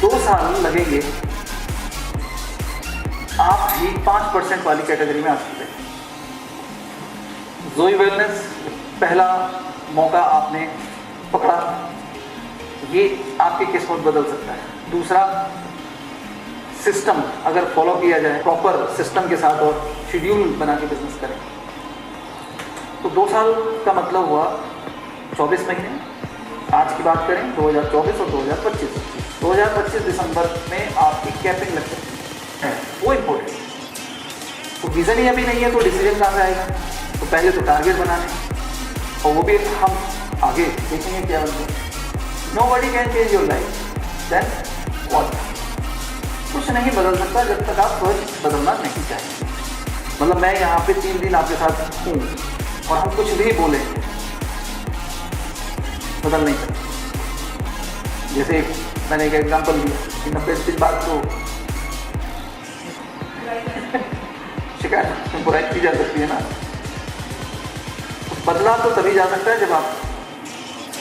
दो साल लगेंगे आप भी 5% वाली कैटेगरी में आ सकते हैं। जोई वेलनेस पहला मौका आपने पकड़ा, ये आपकी किस्मत बदल सकता है। दूसरा, सिस्टम अगर फॉलो किया जाए प्रॉपर सिस्टम के साथ और शेड्यूल बना के बिजनेस करें तो 2 साल का मतलब हुआ 24 महीने। आज की बात करें 2024 और 2025, 2025 दिसंबर में आपकी कैपिंग लग सकती है, वो इम्पोर्टेंट है। तो विजन ही अभी नहीं है तो डिसीजन कहाँ से आएगा? तो पहले तो टारगेट बनाने, और वो भी हम आगे देखेंगे क्या बनते हैं। Nobody can change your life, then what? कुछ नहीं बदल सकता जब तक आप कुछ बदलना नहीं चाहेंगे। मतलब मैं यहाँ पे 3 दिन आपके साथ हूँ और हम कुछ भी बोले बदल नहीं सकते। जैसे मैंने एक एग्जांपल दिया कि 90 दिन बाद तो शिकायत बुराई की जा सकती है ना। बदला तो तभी जा सकता है जब आप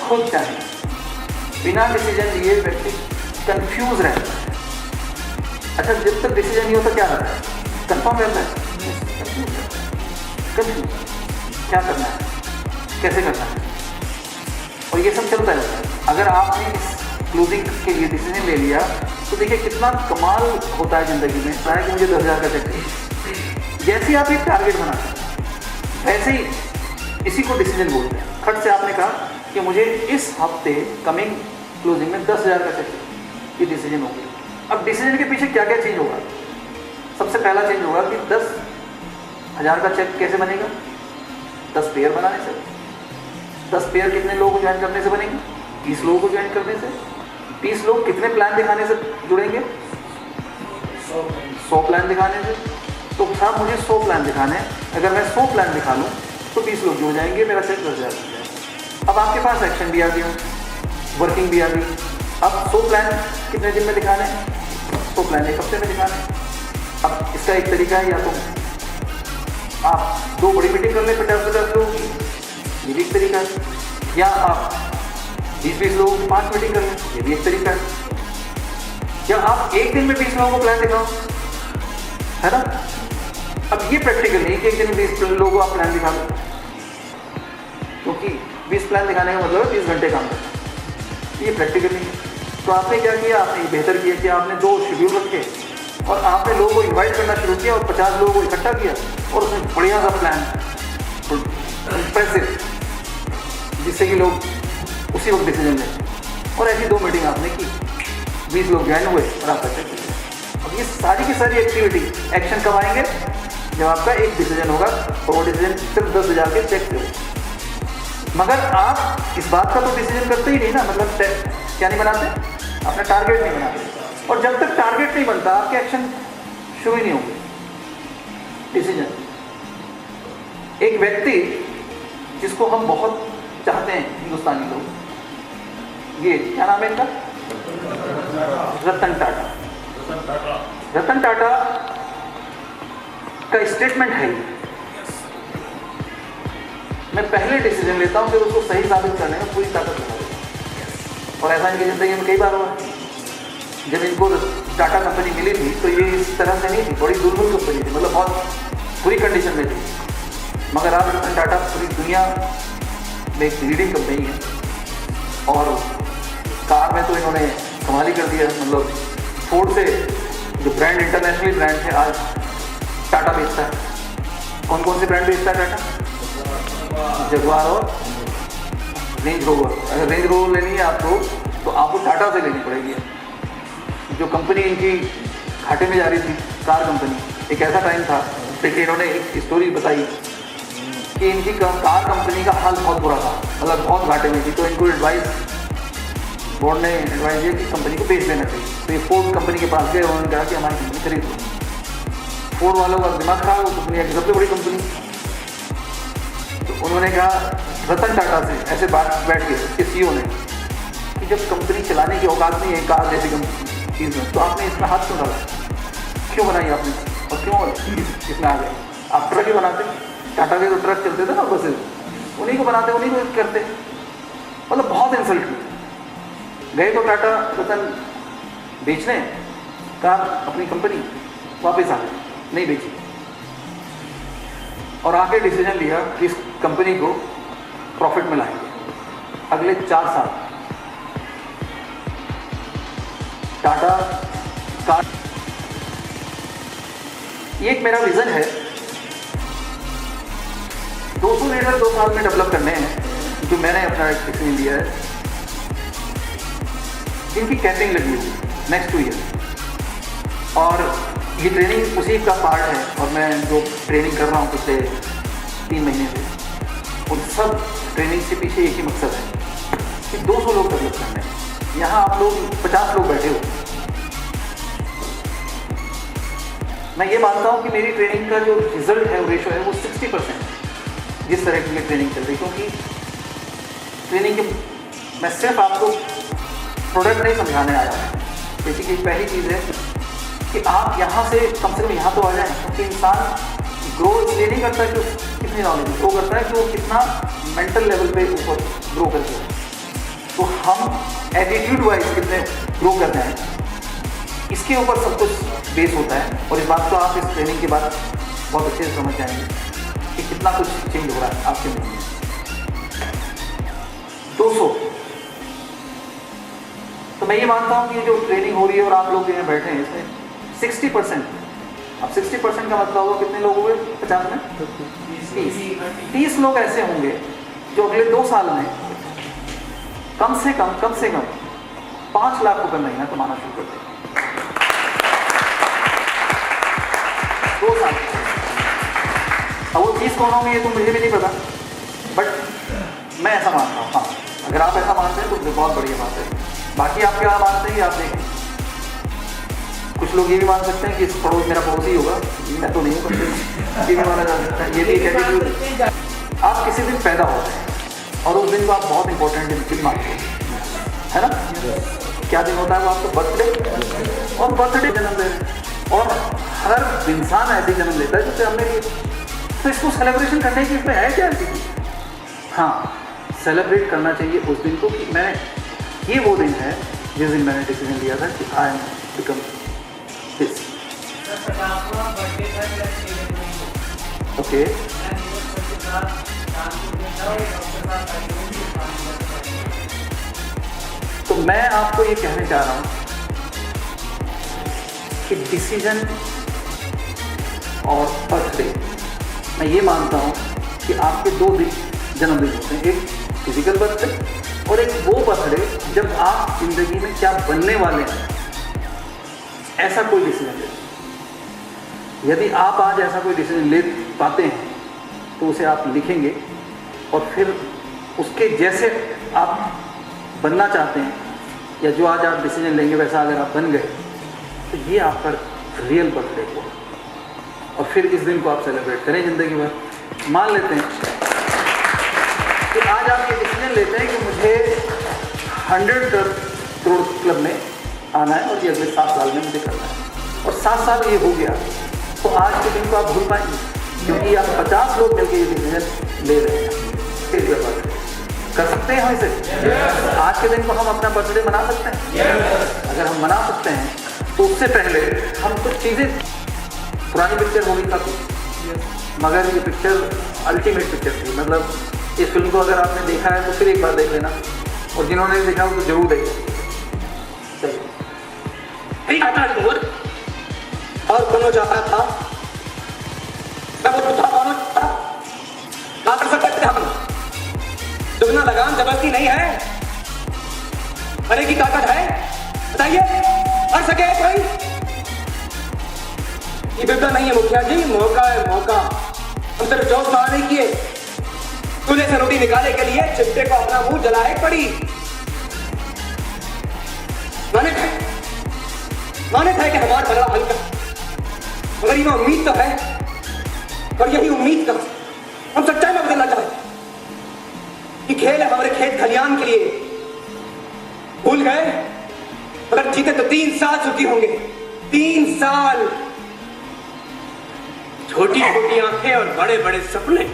खुद चाहें। बिना डिसीजन लिए व्यक्ति कंफ्यूज रहता है। अच्छा, जब तक डिसीजन नहीं होता क्या रहता है? कंफर्म रहता है, कंफ्यूज, क्या करना है, कैसे करना है, और ये सब चलता रहता है। अगर आपने इस क्लोजिंग के लिए डिसीजन ले लिया तो देखिए कितना कमाल होता है ज़िंदगी में। चाहे कि मुझे 10,000 का चेक चाहिए, जैसे आप एक टारगेट बनाते हैं वैसे ही इसी को डिसीजन बोलते हैं। खट से आपने कहा कि मुझे इस हफ्ते कमिंग क्लोजिंग में 10,000 का चेक चाहिए, ये डिसीजन हो गया। अब डिसीजन के पीछे क्या क्या चेंज होगा? सबसे पहला चेंज होगा कि 10,000 का चेक कैसे बनेगा? 10 पेयर बनाने से। 10 पेयर कितने लोगों को ज्वाइन करने से बनेंगे? 30 लोगों को ज्वाइन करने से। 30 लोग कितने प्लान दिखाने से जुड़ेंगे? 100 प्लान दिखाने से। तो साहब मुझे 100 प्लान दिखाने हैं, अगर मैं 100 प्लान दिखा लूँ तो 20 लोग जुड़ जाएंगे, मेरा चेक 10,000 हो जाएगा। अब आपके पास एक्शन भी आ गया, वर्किंग भी आ गई। अब 100 प्लान कितने दिन में दिखाने हैं? 100 प्लान 1 हफ्ते में दिखाने हैं। अब इसका एक तरीका है, या तो आप 2 बड़ी मीटिंग कर लें 50-50 लोगों की, ये भी एक तरीका है, या आप 20-20 लोगों की 5 मीटिंग कर लें, ये भी एक तरीका है, या आप एक दिन में 20 लोगों को प्लान दिखाओ, है ना। अब ये प्रैक्टिकल नहीं कि एक दिन में 20 लोगों को आप प्लान दिखा दो, क्योंकि 20 प्लान दिखाने का मतलब है 20 घंटे काम करना, ये प्रैक्टिकल नहीं है। तो आपने क्या किया? आपने बेहतर किया कि आपने 2 शेड्यूल रखे और आपने लोगों को इन्वाइट करना शुरू किया और 50 लोगों को इकट्ठा किया और उसमें बढ़िया सा प्लान इम्प्रेसिव, जिससे कि लोग उसी वक्त डिसीजन लें। और ऐसी 2 मीटिंग आपने की, 20 लोग ज्वाइन हुए और आपका चेक किया। अब ये सारी की सारी एक्टिविटी एक्शन कब आएंगे? जब आपका एक डिसीजन होगा और वो डिसीजन सिर्फ 10,000 के चेक पे हो। मगर आप इस बात का तो डिसीजन करते ही नहीं ना, मतलब क्या नहीं बनाते, अपना टारगेट नहीं बनाते। और जब तक टारगेट नहीं बनता आपके एक्शन शुरू ही नहीं होंगे। डिसीजन, एक व्यक्ति जिसको हम बहुत चाहते हैं हिंदुस्तानी लोग, ये क्या नाम है इनका? रतन टाटा। रतन टाटा का स्टेटमेंट है ये, मैं पहले डिसीजन लेता हूं फिर उसको सही साबित करने में पूरी ताकत लगा देता हूं। और ऐसा इनकी जिंदगी में कई बार हुआ। जब इनको टाटा कंपनी मिली थी तो ये इस तरह से नहीं थी, बड़ी दुर्बल कंपनी थी, मतलब बहुत बुरी कंडीशन में थी। मगर आज रतन टाटा पूरी दुनिया में एक लीडिंग कंपनी है। और कार में तो इन्होंने कमाल ही कर दिया, मतलब फोर्ड से जो ब्रांड इंटरनेशनल ब्रांड थे आज टाटा बेचता है। कौन कौन से ब्रांड बेचता है टाटा? जगुआर और रेंज रोवर। अगर रेंज रोवर लेनी है आपको तो आपको टाटा से लेनी पड़ेगी। जो कंपनी इनकी घाटे में जा रही थी, कार कंपनी, एक ऐसा टाइम था, देखिए इन्होंने एक स्टोरी बताई कि इनकी कार कंपनी का हाल बहुत बुरा था, मतलब बहुत घाटे में थी। तो इनको बोर्ड ने एडवाइस दिया कि कंपनी को बेच देना चाहिए। तो ये फोर्ड कंपनी के पास गए, उन्होंने कहा कि हमारी कंपनी खरीद लो। फोर्ड वालों का दिमाग खराब, वो दुनिया की सबसे बड़ी कंपनी। तो उन्होंने कहा रतन टाटा से, ऐसे बैठ गए उसके CEO ने, कि जब कंपनी चलाने की औकात नहीं है कार जैसी चीज़ में, तो आपने इसमें हाथ क्यों डाला, क्यों बनाई आपने, और क्यों इसमें आ गए? आप ट्रक ही बनाते, टाटा के तो ट्रक चलते थे ना बसेज, उन्हीं को बनाते, उन्हीं को करते, मतलब बहुत इंसल्ट की। गए तो टाटा रतन बेचने कार, अपनी कंपनी, वापस आ गए, नहीं बेची। और आके डिसीजन लिया कि इस कंपनी को प्रॉफिट में लाएंगे। अगले 4 साल टाटा कार, ये एक मेरा विजन है। 200 लीटर 2 साल में डेवलप करने हैं, जो मैंने अपना डिसीजन लिया है। इनकी कैपिंग लगी हुई नेक्स्ट 2 ईयर, और ये ट्रेनिंग उसी का पार्ट है। और मैं जो ट्रेनिंग कर रहा हूँ पिछले 3 महीने से, उन सब ट्रेनिंग से पीछे एक ही मकसद है कि 200 लोग डेवलप करने हैं। यहाँ आप लोग 50 लोग बैठे हो। मैं ये मानता हूँ कि मेरी ट्रेनिंग का जो रिजल्ट है, वो रेशो है, वो 60% जिस तरह की ये ट्रेनिंग चल रही। क्योंकि ट्रेनिंग के मैं सिर्फ आपको प्रोडक्ट नहीं समझाने आया हूँ। बेसिकली पहली चीज़ है कि आप यहाँ से कम यहाँ तो आ जाएं, क्योंकि इंसान ग्रो इसलिए नहीं करता कि कितनी नॉलेज ग्रो करता है, कि वो कितना मेंटल लेवल पे ऊपर ग्रो करते हैं। तो हम एटीट्यूड वाइज कितने ग्रो करते हैं, इसके ऊपर सब कुछ बेस होता है। और इस बात को आप इस ट्रेनिंग के बाद बहुत अच्छे से समझ जाएंगे कि कितना कुछ चेंज हो रहा है आपके मन में। 200, तो मैं ये मानता हूँ कि जो ट्रेनिंग हो रही है और आप लोग यहाँ बैठे हैं, इसमें 60%, अब 60% का मतलब होगा कितने लोग हुए 50 में? 30 लोग ऐसे होंगे जो अगले 2 साल में कम से कम 5 लाख रुपए महीना कमाना शुरू कर देंगे। 2 साल। अब वो 30 कौन होंगे ये तो मुझे भी नहीं पता, बट मैं ऐसा मानता हूँ। हाँ, अगर आप ऐसा मानते हैं तो बहुत बढ़िया बात है। बाकी आप क्या मानते हैं, आप देखें। कुछ लोग ये भी मान सकते हैं कि इस मेरा पड़ोसी होगा, मैं तो नहीं हूँ, ये भी माना जा सकता है। ये भी एटीट्यूड। आप किसी दिन पैदा होते हैं और उस दिन को आप बहुत इंपॉर्टेंट दिन मानते हैं, है ना? क्या दिन होता है वो आपको? बर्थडे। और बर्थडे जन्म दे रहे हैं, और हर इंसान ऐसे जन्म लेता है जैसे हमने लिए। तो इसको सेलिब्रेशन करने की इसमें है क्या ऐसी? हाँ, सेलिब्रेट करना चाहिए उस दिन को कि मैं, ये वो दिन है जिस दिन मैंने डिसीजन लिया था कि I am become this. Okay, तो मैं आपको ये कहने चाह रहा हूँ कि डिसीजन और बर्थडे, मैं ये मानता हूँ कि आपके 2 दिन जन्मदिन होते हैं, एक फिजिकल बर्थडे और एक वो बर्थडे जब आप जिंदगी में क्या बनने वाले हैं ऐसा कोई डिसीजन ले। यदि आप आज ऐसा कोई डिसीजन ले पाते हैं तो उसे आप लिखेंगे और फिर उसके जैसे आप बनना चाहते हैं या जो आज आप डिसीजन लेंगे वैसा अगर आप बन गए तो ये आपका रियल बर्थडे हो। और फिर इस दिन को आप सेलिब्रेट करें ज़िंदगी भर। मान लेते हैं कि आज आप ये डिसीजन लेते हैं कि मुझे 100 करोड़ क्लब में आना है और ये अगले 7 साल में मुझे करना है और 7 साल ये हो गया तो आज के दिन को आप भूल पाएंगे क्योंकि आप 50 लोग मिलकर ये डिसीजन ले रहे हैं। कर सकते हैं हम इसे? आज के दिन को हम अपना बर्थडे मना सकते हैं? अगर हम मना सकते हैं तो उससे पहले हम कुछ चीज़ें, पुरानी पिक्चर मूवी का मगर ये पिक्चर अल्टीमेट पिक्चर थी। मतलब इस फिल्म को अगर आपने देखा है तो फिर एक बार देख लेना और जिन्होंने नहीं देखा वो तो जरूर देखें। और कौन चाहता था मैं वो था कौन था ना कर सकते हम। दुगना लगान जबरदस्ती नहीं है, अरे की ताकत है, बताइए कर सके कोई? ये बिपदा नहीं है मुखिया जी, मौका है मौका। हम सिर्फ 4 साल नहीं किए, दूल्हे से रोटी निकाले के लिए चिट्टे को अपना मुंह जलाए पड़ी। माने था कि हमारा बड़ा हल्का, मगर ये उम्मीद तो है और यही उम्मीद का हम सच्चाई में बदलना चाहते हैं। ये खेल है हमारे खेत खलियान के लिए। भूल गए? अगर जीते तो 3 साल चुकी होंगे, 3 साल। छोटी छोटी आंखें और बड़े बड़े सपने।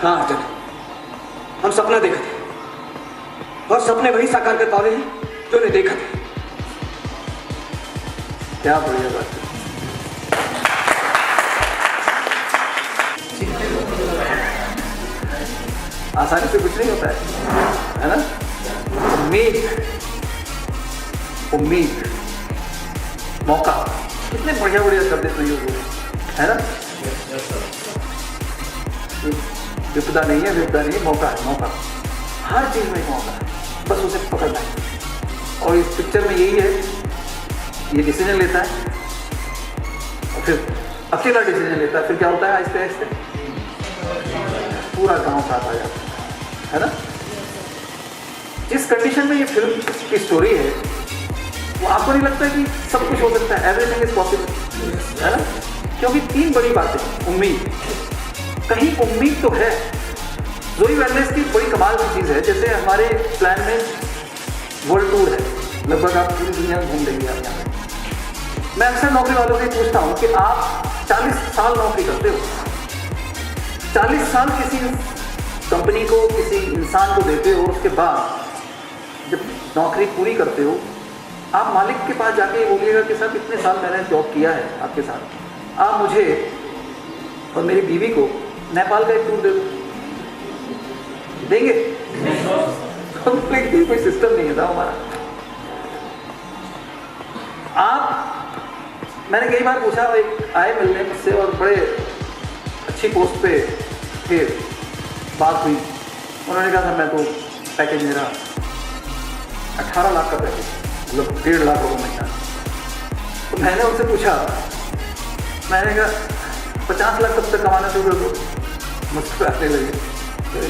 हाँ चले, हम सपना देखे थे और सपने वही साकार कर पा रहे हैं जो उन्हें देखा था। क्या बढ़िया बात है। आसानी से कुछ नहीं होता है ना? उम्मीद, मौका, कितने बढ़िया बढ़िया शब्द इसमें यूज हुए है ना? विपदा नहीं है, मौका है, मौका। हर चीज में मौका है, बस उसे पकड़ना है। और इस पिक्चर में यही है, ये डिसीजन लेता है और फिर अकेला डिसीजन लेता है, फिर क्या होता है? आहिस्ते आहिस्ते पूरा गांव साथ आ जाता है ना? जिस कंडीशन में ये फिल्म की स्टोरी है वो आपको नहीं लगता कि सब कुछ हो सकता है? एवरीथिंग इज पॉसिबल, है ना? क्योंकि 3 बड़ी बातें। उम्मीद, कहीं उम्मीद तो है। जोई वेलनेस की बड़ी कमाल की चीज़ है, जैसे हमारे प्लान में वर्ल्ड टूर है, लगभग आप पूरी दुनिया में घूम लेंगे आप यहाँ। मैं अक्सर नौकरी वालों से पूछता हूँ कि आप 40 साल नौकरी करते हो, 40 साल किसी कंपनी को, किसी इंसान को देते हो, उसके बाद जब नौकरी पूरी करते हो आप मालिक के पास जाके ये बोलिएगा कि साहब इतने साल मैंने जॉब किया है आपके साथ, आप मुझे और मेरी बीवी को नेपाल का एक टूर दे दो, देंगे? कोई सिस्टम नहीं था हमारा। मैंने कई बार पूछा, एक आए मिलने मुझसे और बड़े अच्छी पोस्ट पे थे, बात हुई, उन्होंने कहा था मैं तो पैकेज मेरा 18 लाख का पैकेज, मतलब 1.5 लाख रुपये महीना। तो मैंने उनसे पूछा, मैंने कहा 50 लाख कब तक कमाना शुरू कर दो? मुझसे आने लगे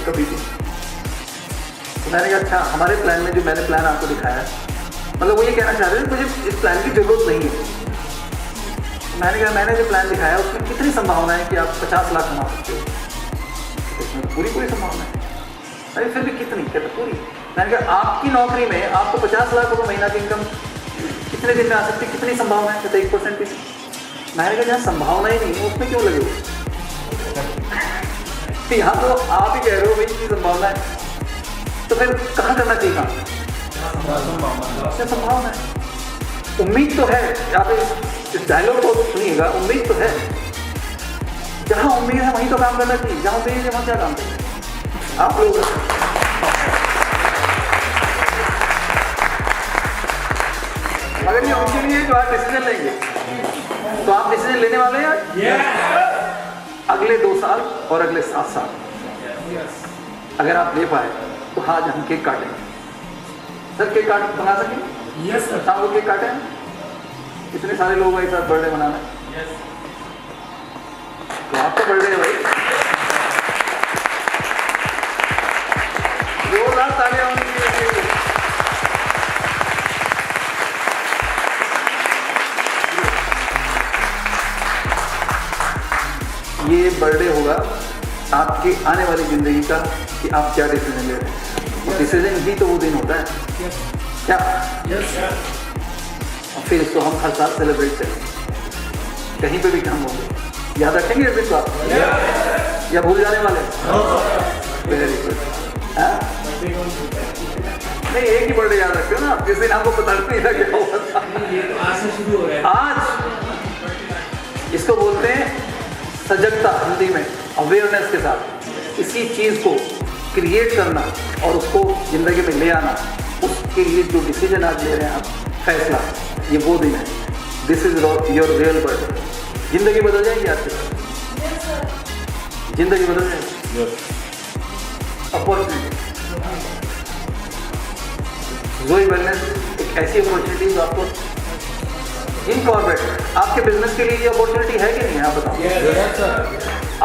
कभी भी। तो मैंने कहा अच्छा, हमारे प्लान में जो मैंने प्लान आपको दिखाया है, मतलब वो ये कहना चाह रहे हैं मुझे इस प्लान की ज़रूरत नहीं है। मैंने कहा मैंने जो प्लान दिखाया उसमें कितनी संभावना है कि आप 50 लाख कमा सकते हो? इसमें तो पूरी संभावना है। अरे फिर भी कितनी? कहते पूरी। मैंने कहा आपकी नौकरी में आपको 50 लाख रुपये महीना की इनकम कितने दिन में आ सकती है, कितनी संभावना है? कहते 1% भी। मैंने कहा जहाँ संभावना ही नहीं है उसमें क्यों लगे हो? यहाँ तो आप ही कह रहे हो भाई इतनी संभावना है, तो फिर कहाँ करना चाहिए? क्या संभावना है? उम्मीद तो है। आप इस डायलॉग को सुनिएगा, उम्मीद तो है। जहाँ उम्मीद है वहीं तो काम करना चाहिए, जहाँ उम्मीद है वहाँ क्या काम करें आप लोग? अगर ये उनके लिए जो आप डिसीजन लेंगे, तो आप डिसीजन लेने वाले हैं अगले 2 साल और अगले 7 साल। अगर आप ले पाए तो आज हम केक काटेंगे। सर केक काट बना सकेंगे? Yes sir. शाम को केक काटें? कितने सारे लोग एक साथ बर्थडे मनाना है? तो आपका बर्थडे है भाई, जोरदार तालियां होनी चाहिए। ये बर्थडे होगा आपकी आने वाली जिंदगी का कि आप क्या डिसीजन ले रहे हैं। डिसीजन ही तो वो दिन होता है क्या? और फिर इसको हम हर साल सेलिब्रेट करेंगे, कहीं पे भी काम होंगे। याद रखेंगे इस दिन को आप? या भूल जाने वाले? Very good. नहीं, एक ही बर्थडे याद रखते हो ना आप, जिस दिन आपको पता नहीं था क्या हुआ था। ये तो आज से शुरू हो रहा है। आज इसको बोलते हैं सजगता, हिंदी में अवेयरनेस के साथ किसी चीज़ को क्रिएट करना और उसको ज़िंदगी में ले आना, उसके लिए जो डिसीजन आज ले रहे हैं आप, फैसला, ये वो दिन है। This is your real birthday. ज़िंदगी बदल जाएगी आपके साथ, ज़िंदगी बदल जाएगी। अपॉर्चुनिटी, जोई वेलनेस एक ऐसी अपॉर्चुनिटी जो आपको इन कॉर्पोरेट आपके बिजनेस के लिए ये अपॉर्चुनिटी है कि नहीं है? आप बताओ।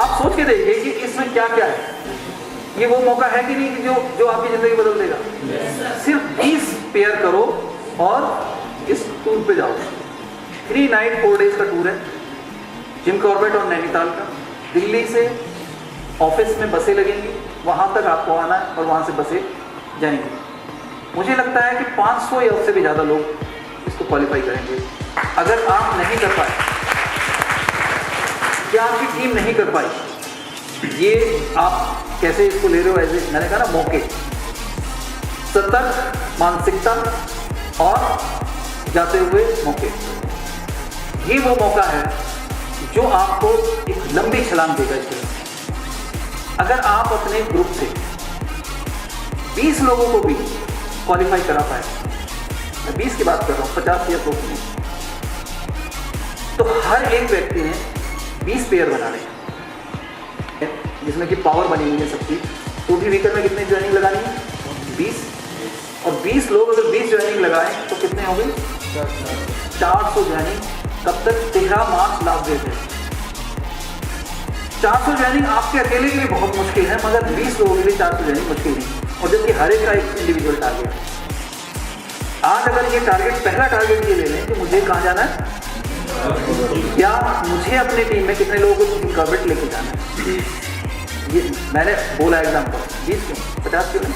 आप सोच के देखिए कि इसमें क्या क्या है। ये वो मौका है कि नहीं कि जो आपकी ज़िंदगी बदल देगा। सिर्फ 20 पेयर करो और इस टूर पे जाओ। 3 नाइट 4 डेज का टूर है, जिम कॉर्बेट और नैनीताल का। दिल्ली से ऑफिस में बसें लगेंगी, वहाँ तक आपको आना है और वहाँ से बसें जाएंगी। मुझे लगता है कि 500 या उससे भी ज़्यादा लोग इसको क्वालिफाई करेंगे। अगर आप नहीं कर पाए या आपकी टीम नहीं कर पाई, ये आप कैसे इसको ले रहे हो? एज मैंने कहा ना, मौके, सतर्क मानसिकता और जाते हुए मौके। ये वो मौका है जो आपको एक लंबी छलांग देगा इसके। अगर आप अपने ग्रुप से 20 लोगों को भी क्वालिफाई करा पाए, मैं 20 की बात कर रहा हूँ, 50 या 100 नहीं, तो हर एक व्यक्ति ने 20 पेयर बनाने हैं, जिसमें कि पावर बनी हुई है सबकी। तो भी वीकर में कितनी ज्वाइनिंग लगानी है? 20। और 20 लोग अगर 20 ज्वाइनिंग लगाएं तो कितने हो गए? 400 ज्वाइनिंग। कब तक? 13 मार्च लास्ट डेट है। 400 ज्वाइनिंग आपके अकेले के लिए बहुत मुश्किल है, मगर 20 लोगों के लिए 400 ज्वाइनिंग मुश्किल नहीं। और जबकि हर एक का एक इंडिविजुअल टारगेट है। आज अगर ये टारगेट, पहला टारगेट ये ले लें कि मुझे कहाँ जाना है, या मुझे अपनी टीम में कितने लोगों को कॉर्बेट लेके जाना है। ये मैंने बोला एग्जाम्पल, 20 क्यों, 50 क्यों नहीं?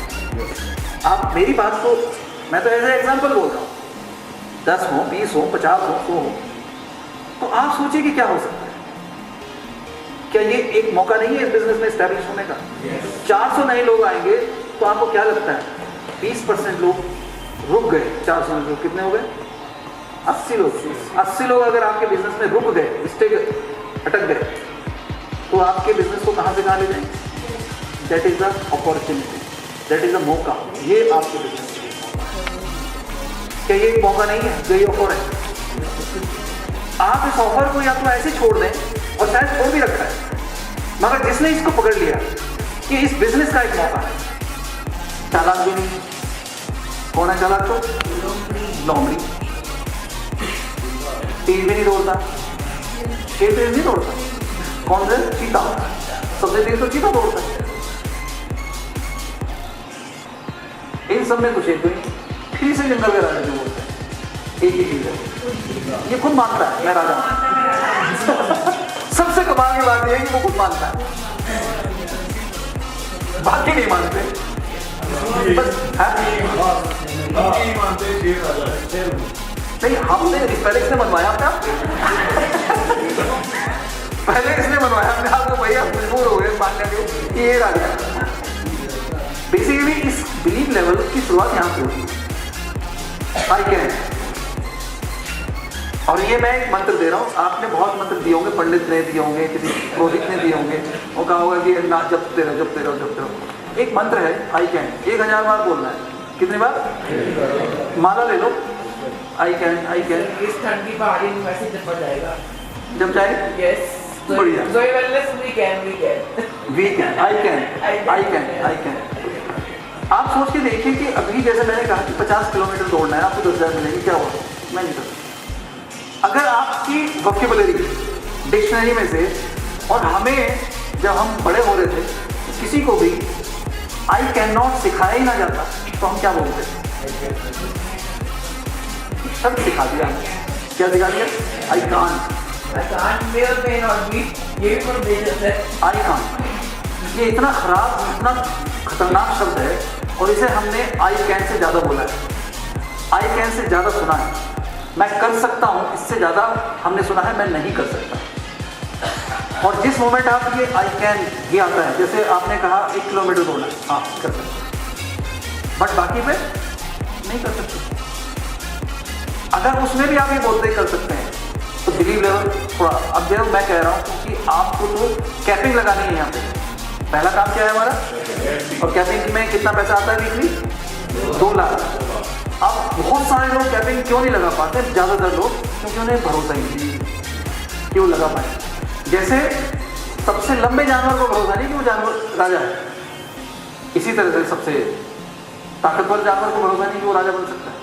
आप मेरी बात को, मैं तो ऐसे एग्जाम्पल बोल रहा हूँ, 10 हो, 20 हो, 50 हो, 100 हो, तो आप सोचिए कि क्या हो सकता है। क्या ये एक मौका नहीं है इस बिजनेस में एस्टैब्लिश होने का? 400 नए लोग आएंगे तो आपको क्या लगता है? 20% लोग रुक गए। 400 लोग कितने हो गए? 80 लोग। 80 लोग अगर आपके बिजनेस में रुक गए, अटक गए, तो आपके बिजनेस को कहाँ से कहाँ ले जाएंगे? That is the opportunity, that is the मौका। ये आपके बिजनेस के लिए मौका है। क्या ये एक मौका नहीं है जो ये ऑफर है? आप इस ऑफर को या तो ऐसे छोड़ दें, और शायद छोड़ भी रखा है, मगर जिसने इसको पकड़ लिया कि इस बिजनेस का एक मौका है, चालाक भी नहीं। कौन है चालाक? तो लोमड़ी, तेज भी नहीं दौड़ता, शेर तेज नहीं दौड़ता। कौन से? चीता। सबसे तेज तो चीता दौड़ता है। इन सब में तो शेर तो नहीं। फिर से जंगल के राजा जो बोलते हैं, एक ही चीज है, ये खुद मानता है मैं राजा हूं। सबसे कमाल की बात यह है कि वो खुद मानता है, बाकी नहीं मानते। बस नहीं, हमने पहले इसने बनवाया अपने आप, पहले इसने बनवाया अपने आप को। भैया मजबूर हो गए मानने के, ये राजा। बेसिकली इस बिलीफ लेवल की शुरुआत यहाँ से होती है। I can. और ये मैं एक मंत्र दे रहा हूँ, आपने बहुत मंत्र दिए होंगे, पंडित ने दिए होंगे, किसी पुरोहित ने दिए होंगे, वो कहा होगा कि ना जपते रहो जपते रहो जपते रहो। एक मंत्र है आई कैन, 1000 बार बोलना है। कितनी बार? माला ले लो, आई कैन आई कैन। इस ठंड की पहाड़ी में वैसे जब जाएगा, जब जाएगा। यस, बढ़िया। जोई wellness we can I can I can I can. I सोच के देखिए कि अभी जैसे मैंने कहा कि 50 किलोमीटर दौड़ना है, आपको 10,000 मिलेगी, क्या होगा? मैं नहीं करता। अगर आपकी वोकेबुलरी डिक्शनरी में से, और हमें जब हम बड़े हो रहे थे किसी को भी आई कैन नॉट सिखाया ही ना जाता तो हम क्या बोलते? शब्द सिखा दिया हमें। क्या सिखा दिया? I can't. I can't feel pain or beat. ये भी बहुत डेंजरस है। आई कांट, ये इतना खराब, इतना खतरनाक शब्द है, और इसे हमने आई कैन से ज़्यादा बोला है, आई कैन से ज़्यादा सुना है। मैं कर सकता हूँ, इससे ज़्यादा हमने सुना है मैं नहीं कर सकता। और जिस मोमेंट आप ये आई कैन ये आता है, जैसे आपने कहा 1 किलोमीटर दौड़ना, हाँ कर सकते, बट बाकी पे नहीं कर सकते। अगर उसमें भी आप ये बोलते कर सकते हैं तो बिलीव लेवल थोड़ा, अब जब मैं कह रहा हूँ क्योंकि आपको तो कैपिंग लगानी है यहाँ पे। पहला काम क्या है हमारा, और कैपिंग में कितना पैसा आता है वीकली? 2 लाख। अब बहुत सारे लोग कैपिंग क्यों नहीं लगा पाते? ज़्यादातर लोग क्योंकि उन्हें भरोसा ही नहीं, क्यों लगा पाए। जैसे सबसे लंबे जानवर को भरोसा नहीं कि वो जानवर राजा है, इसी तरह से सबसे ताकतवर जानवर को भरोसा नहीं कि वो राजा बन सकता है।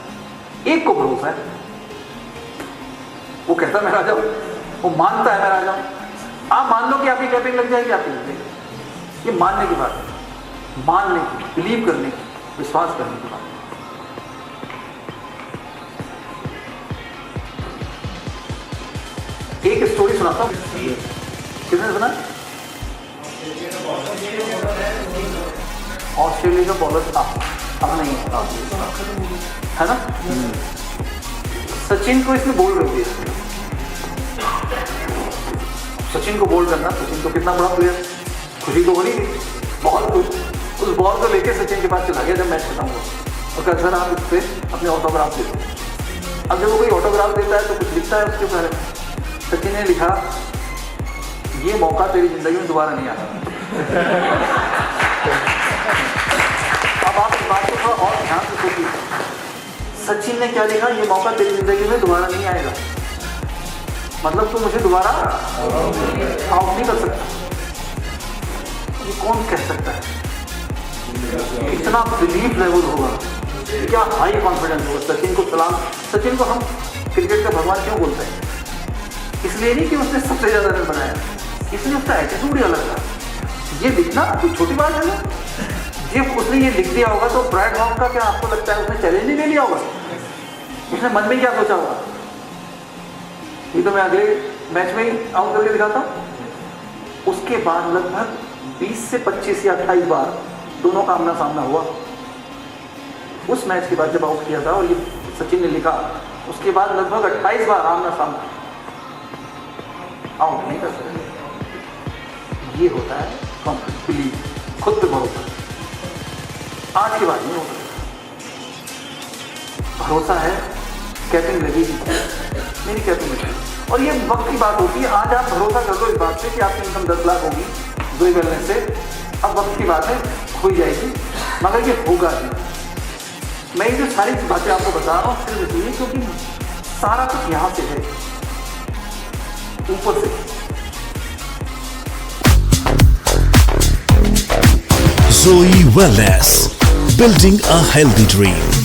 एक को भरोसा है, वो कहता है मैं राजा हूँ, वो मानता है मैं राजा हूँ। आप मान लो कि आपकी कैपिंग लग जाएगी, आपकी लग जाएगी। ये मानने की बात है, मानने की, बिलीव करने की, विश्वास करने की बात। एक स्टोरी सुनाता हूँ, किसने सुना? ऑस्ट्रेलिया का बॉलर था, अब नहीं है ना? सचिन को इसने बोल्ड कर दिया। सचिन को बोल्ड करना, सचिन तो कितना बड़ा प्लेयर, खुशी तो हो रही थी, बॉल को, उस बॉल को लेके सचिन के पास चला गया जब मैच खत्म हुआ, और कहा सर आप इस पर अपने ऑटोग्राफ दे दो। अब जब वो कोई ऑटोग्राफ देता है तो कुछ लिखता है उसके बारे में। सचिन ने लिखा, ये मौका तेरी जिंदगी में दोबारा नहीं आना। अब आप इस बात को थोड़ा और ध्यान से सोचिए, सचिन ने क्या लिखा? ये मौका तेरी जिंदगी में दोबारा नहीं आएगा, मतलब तू मुझे दोबारा आउट नहीं कर सकता। ये कौन कह सकता है? इतना बिलीफ लेवल होगा, क्या हाई कॉन्फिडेंस होगा। सचिन को सलाम। सचिन को हम क्रिकेट का भगवान क्यों बोलते हैं? इसलिए नहीं कि उसने सबसे ज़्यादा रन बनाया, इसलिए उसका एटीट्यूड ही अलग था। ये लिखना कोई छोटी बात है ना? जब उसने ये लिख दिया होगा तो ब्रायड हॉक का क्या आपको लगता है उसने चैलेंज ही ले लिया होगा? उसने मन में क्या सोचा होगा? ये तो मैं अगले मैच में ही आउट करके दिखाता हूँ। उसके बाद लगभग 20 से 25 या 28 बार दोनों का आमना सामना हुआ। उस मैच के बाद जब आउट किया था और ये सचिन ने लिखा, उसके बाद लगभग 28 बार आमना सामना, आउट नहीं कर सकते। ये होता है कॉन्फिडेंस, खुद पे भरोसा। आज की बात नहीं होता, भरोसा है, कैपिंग लगेगी, मेरी कैपिंग लगेगी। और ये वक्त की बात होती है। आज आप भरोसा कर लो इस बात से कि आपकी इनकम 10 लाख होगी दो बैलेंस से, अब वक्त की बात है, हो जाएगी, मगर ये होगा नहीं। मैं ये जो सारी बातें आपको बता रहा हूँ सिर्फ इसलिए क्योंकि सारा कुछ यहाँ से है, ऊपर से। Zoe Wellness, building a healthy dream.